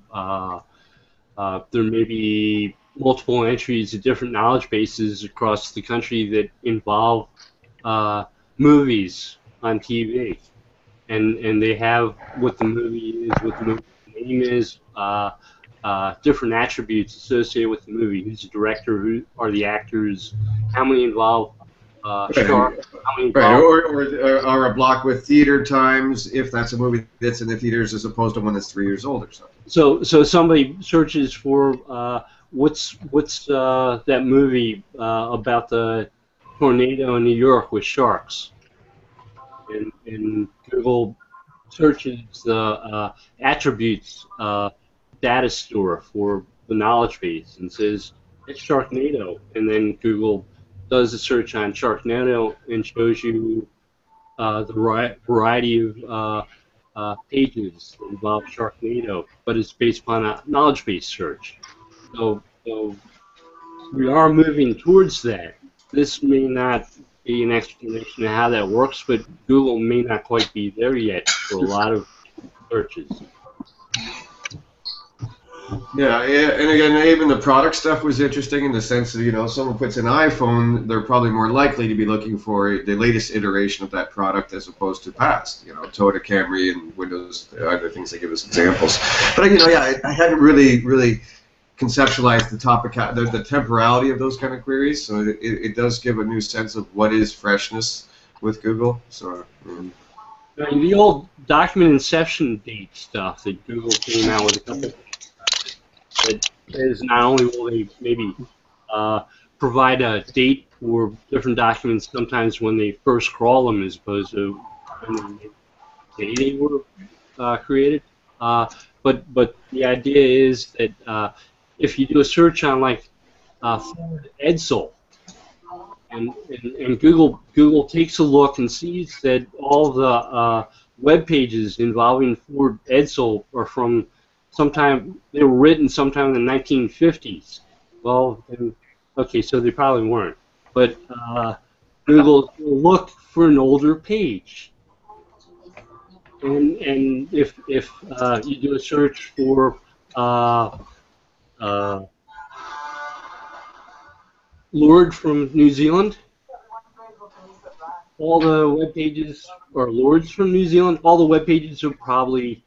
there may be multiple entries of different knowledge bases across the country that involve movies on TV, and they have what the movie is, what the movie name is, different attributes associated with the movie. Who's the director? Who are the actors? How many involve stars? How many Right, involve or a block with theater times if that's a movie that's in the theaters as opposed to one that's 3 years old or something. So somebody searches for what's that movie about the tornado in New York with sharks, and Google searches the attributes data store for the knowledge base and says it's Sharknado, and then Google does a search on Sharknado and shows you the variety of pages that involve Sharknado, but it's based upon a knowledge-based search. So we are moving towards that. This may not be an explanation of how that works, but Google may not quite be there yet for a lot of searches. Yeah, and again, even the product stuff was interesting in the sense that, you know, someone puts an iPhone, they're probably more likely to be looking for the latest iteration of that product as opposed to past, you know, Toyota Camry and Windows, other things they give us examples. But, you know, yeah, I hadn't really conceptualized the topic, the temporality of those kind of queries, so it does give a new sense of what is freshness with Google. So. The old document inception date stuff that Google came out with a couple of that is not only will they maybe provide a date for different documents sometimes when they first crawl them as opposed to when they were created, but the idea is that if you do a search on like Ford Edsel, and Google takes a look and sees that all the web pages involving Ford Edsel are from they were written sometime in the 1950s. Well, then, okay, so they probably weren't. But Google will look for an older page, and if you do a search for Lord from New Zealand, all the web pages, or Lords from New Zealand, all the web pages are probably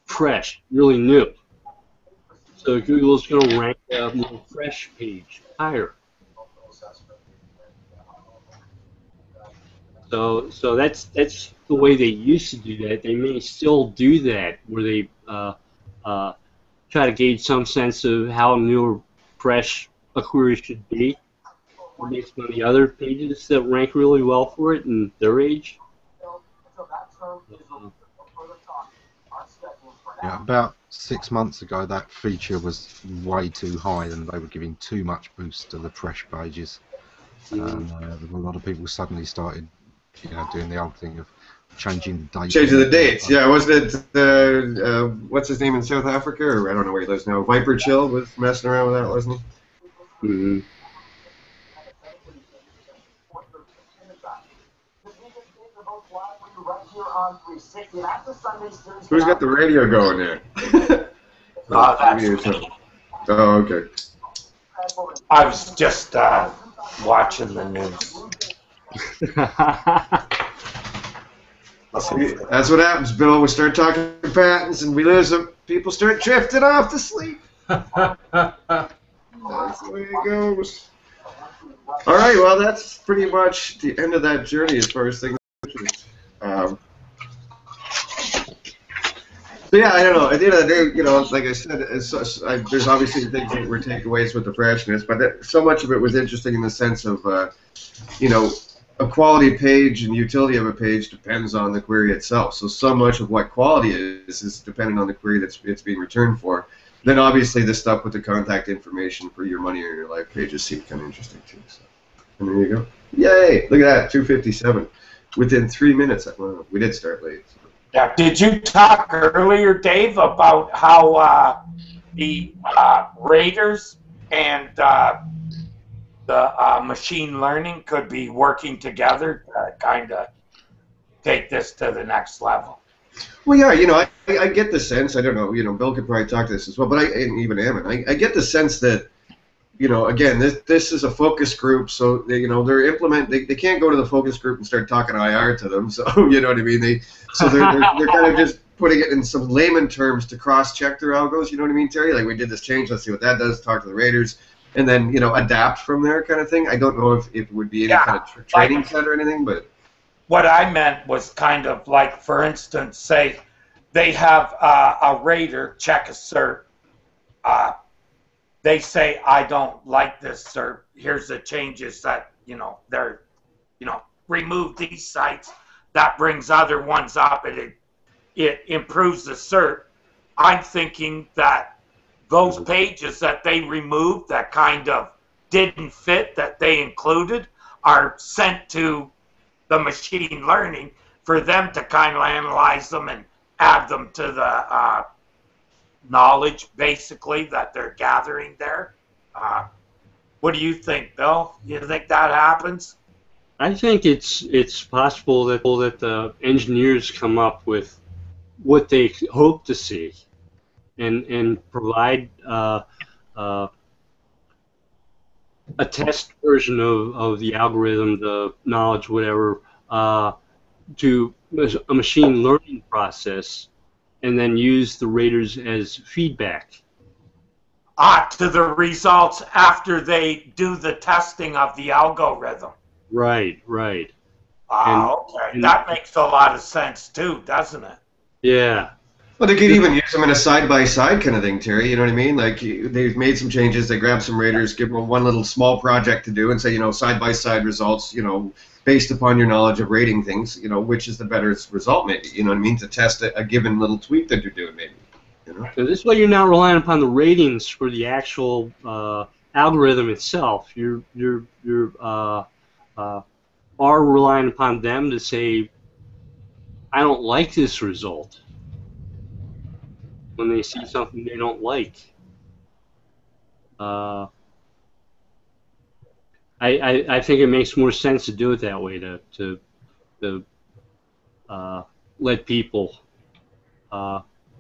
fresh, really new. So Google's going to rank a more fresh page higher. So that's the way they used to do that. They may still do that, where they try to gauge some sense of how new or fresh a query should be based on the other pages that rank really well for it and their age. Yeah, about 6 months ago, that feature was way too high, and they were giving too much boost to the fresh pages. And a lot of people suddenly started, you know, doing the old thing of changing the dates. Changing the dates, yeah. Wasn't it, what's his name in South Africa? Or I don't know where he lives now. Viper Chill was messing around with that, wasn't he? Mm-hmm. Who's got the radio going there? That's me. Oh, okay. I was just watching the news. That's what happens, Bill. We start talking patents and we lose them. People start drifting off to sleep. That's the way it goes. All right, well, that's pretty much the end of that journey as far as things. So yeah, I don't know. At the end of the day, you know, like I said, there's obviously things that were takeaways with the freshness, but so much of it was interesting in the sense of, you know, a quality page and utility of a page depends on the query itself. So much of what quality is dependent on the query that's it's being returned for. Then obviously the stuff with the contact information for your money or your life pages seemed kind of interesting too. So, and there you go. Yay! Look at that, 2:57. Within 3 minutes, well, we did start late. So. Yeah. Did you talk earlier, Dave, about how the Raiders and the machine learning could be working together to kind of take this to the next level. Well, yeah, you know, I get the sense. I don't know, you know, Bill could probably talk to this as well, but and even Ammon, I get the sense that, you know, again, this is a focus group, so they, you know, they can't go to the focus group and start talking IR to them. So you know what I mean? They're kind of just putting it in some layman terms to cross-check their algos. You know what I mean, Terry? Like, we did this change. Let's see what that does. Talk to the Raiders, and then, you know, adapt from there, kind of thing. I don't know if it would be any kind of training set or anything, but what I meant was kind of like, for instance, say they have a Raider check a cert. They say, I don't like this cert. Here's the changes that, you know, they're, you know, remove these sites. That brings other ones up, and it improves the cert. I'm thinking that those pages that they removed that kind of didn't fit, that they included, are sent to the machine learning for them to kind of analyze them and add them to the knowledge, basically, that they're gathering there. What do you think, Bill? You think that happens? I think it's possible that the engineers come up with what they hope to see, and provide a test version of the algorithm, the knowledge, whatever, to a machine learning process, and then use the Raiders as feedback. To the results after they do the testing of the algorithm. Right. Okay. That makes a lot of sense too, doesn't it? Yeah. Well, they could even use them in a side-by-side kind of thing, Terry. You know what I mean? Like, they've made some changes. They grab some Raiders, give them one little small project to do, and say, you know, side-by-side results, you know, based upon your knowledge of rating things, you know, which is the better result, maybe. You know what I mean? To test a given little tweak that you're doing, maybe. You know? So this way, you're not relying upon the ratings for the actual algorithm itself. You're are relying upon them to say, I don't like this result, when they see something they don't like. I think it makes more sense to do it that way, to let people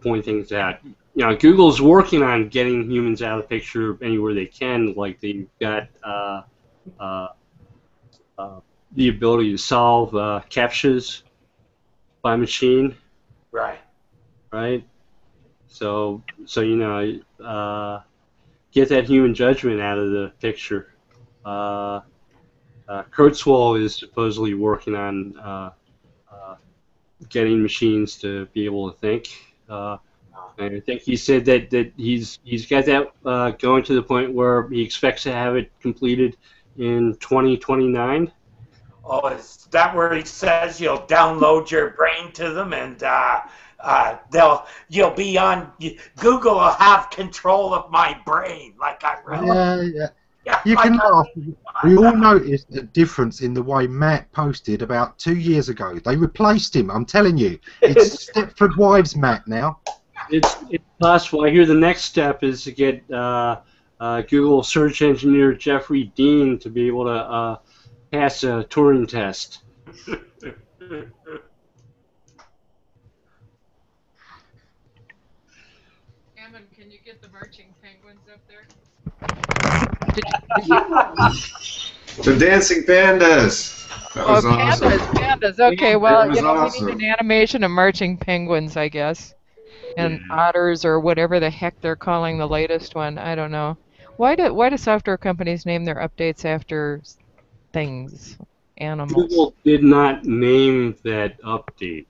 point things out. You know, Google's working on getting humans out of the picture anywhere they can. Like, they've got the ability to solve CAPTCHAs by machine. Right. So you know, get that human judgment out of the picture. Kurzweil is supposedly working on getting machines to be able to think. And I think he said that he's got that going to the point where he expects to have it completed in 2029. Oh, is that where he says you'll download your brain to them, and you'll be on Google will have control of my brain, like I read. Yeah. You can laugh. We all noticed a difference in the way Matt posted about 2 years ago. They replaced him. I'm telling you, it's Stepford Wives Matt now. It's possible. I hear the next step is to get Google search engineer Jeffrey Dean to be able to pass a Turing test. Ammon, can you get the marching penguins up there? The dancing pandas. That was awesome. Pandas. Okay, well, was you know, awesome. we need an animation of marching penguins, I guess, and otters, or whatever the heck they're calling the latest one. I don't know. Why do software companies name their updates after things, animals? Google did not name that update.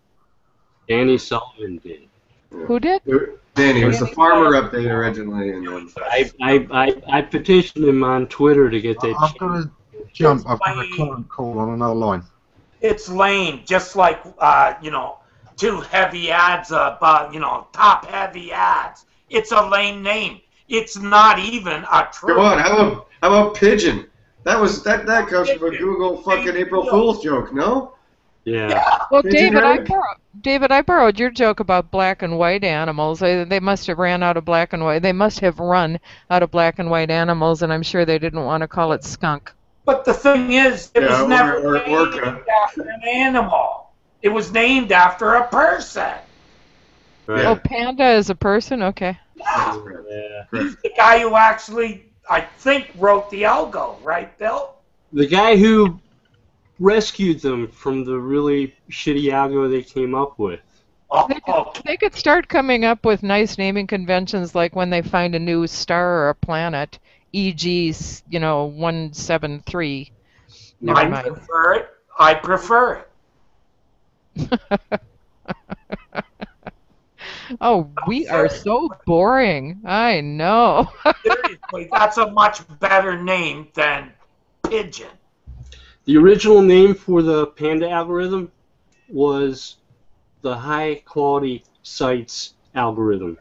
Danny Sullivan did. Who did? Danny, it was the farmer update originally, and then I petitioned him on Twitter to get that. I've got to jump. I've got a client call on another line. It's lame, just like you know, too heavy ads, you know, top heavy ads. It's a lame name. It's not even a true. Come on, how about pigeon? That comes from a Google fucking April Fool's joke, no? Yeah. Well, Pigeon herd? David, I borrowed your joke about black and white animals. They must have ran out of black and white. They must have run out of black and white animals, and I'm sure they didn't want to call it skunk. But the thing is, it was Yeah, never or named orca. after an animal. It was named after a person. Right. Oh, panda is a person? Okay. That's correct. Yeah. He's the guy who actually, I think, wrote the algo, right, Bill? The guy who rescued them from the really shitty algo they came up with. They could start coming up with nice naming conventions like when they find a new star or a planet, e.g., 173. Never I mind. prefer it. I prefer it. Oh, we are so boring. I know. Seriously, that's a much better name than pigeon. The original name for the Panda algorithm was the High Quality Sites algorithm.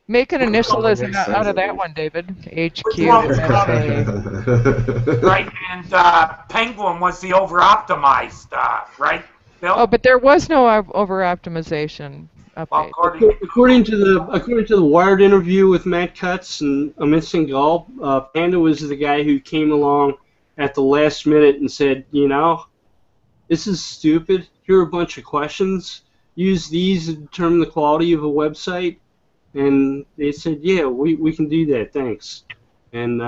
Make an initialism makes out sense, of I that one, David. HQ. Which one was FA. Right, and Penguin was the over-optimized, right, Bill? Oh, but there was no over-optimization update. According to the Wired interview with Matt Cutts and Amit Singhal, Panda was the guy who came along at the last minute and said, this is stupid. Here are a bunch of questions. Use these to determine the quality of a website. And they said, yeah, we can do that. Thanks. And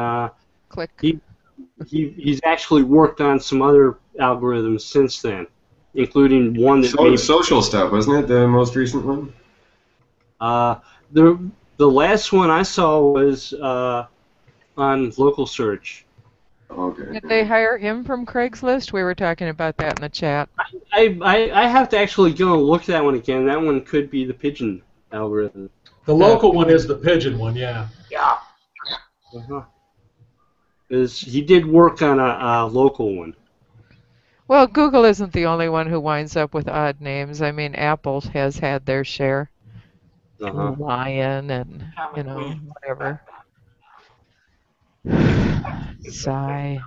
Click. He's actually worked on some other algorithms since then, including one that Social stuff, wasn't it? The most recent one. The last one I saw was on local search. Okay. Did they hire him from Craigslist? We were talking about that in the chat. I have to actually go and look at that one again. That one could be the pigeon algorithm. The local one is the pigeon one, yeah. Yeah. Because he did work on a local one. Well, Google isn't the only one who winds up with odd names. I mean, Apple has had their share. Lion and, whatever. Sigh.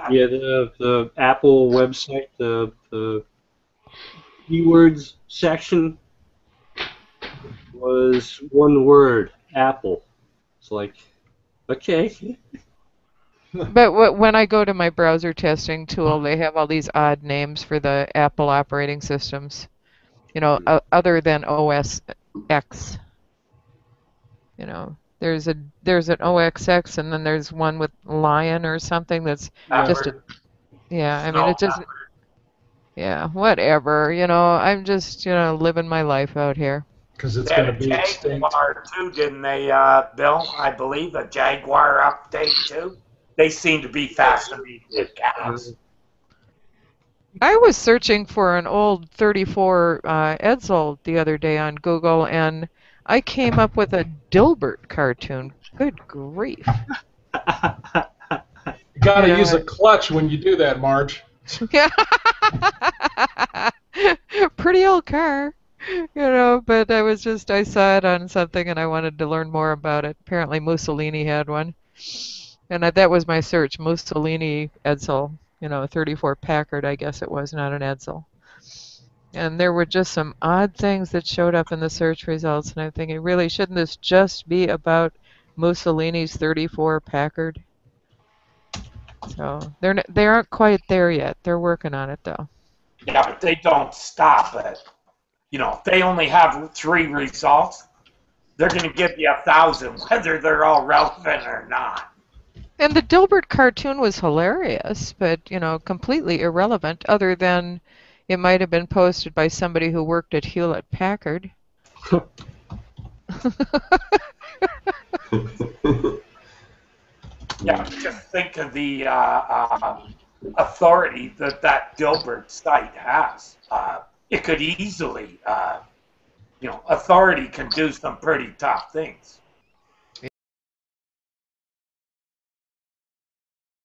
Yeah, the Apple website, the keywords section was one word, Apple. It's like, okay. But when I go to my browser testing tool, they have all these odd names for the Apple operating systems, other than OS X. There's an OS X, and then there's one with Lion or something that's just a... Yeah, I mean, it doesn't... Yeah, whatever, I'm just, living my life out here. Because it's going to be extinct. Jaguar too, didn't they, Bill? I believe a Jaguar update too. They seem to be fascinated with cats. I was searching for an old 34 Edsel the other day on Google, and I came up with a Dilbert cartoon. Good grief. You got to use a clutch when you do that, Marge. Yeah. Pretty old car. But I saw it on something and I wanted to learn more about it. Apparently Mussolini had one. And that was my search, Mussolini Edsel, 34 Packard, I guess it was, not an Edsel. And there were just some odd things that showed up in the search results, and I'm thinking, really, shouldn't this just be about Mussolini's 34 Packard? So they aren't quite there yet. They're working on it, though. Yeah, but they don't stop it. If they only have 3 results, they're going to give you 1,000, whether they're all relevant or not. And the Dilbert cartoon was hilarious, but, completely irrelevant, other than it might have been posted by somebody who worked at Hewlett Packard. Yeah, just think of the authority that Dilbert site has. It could easily, authority can do some pretty tough things.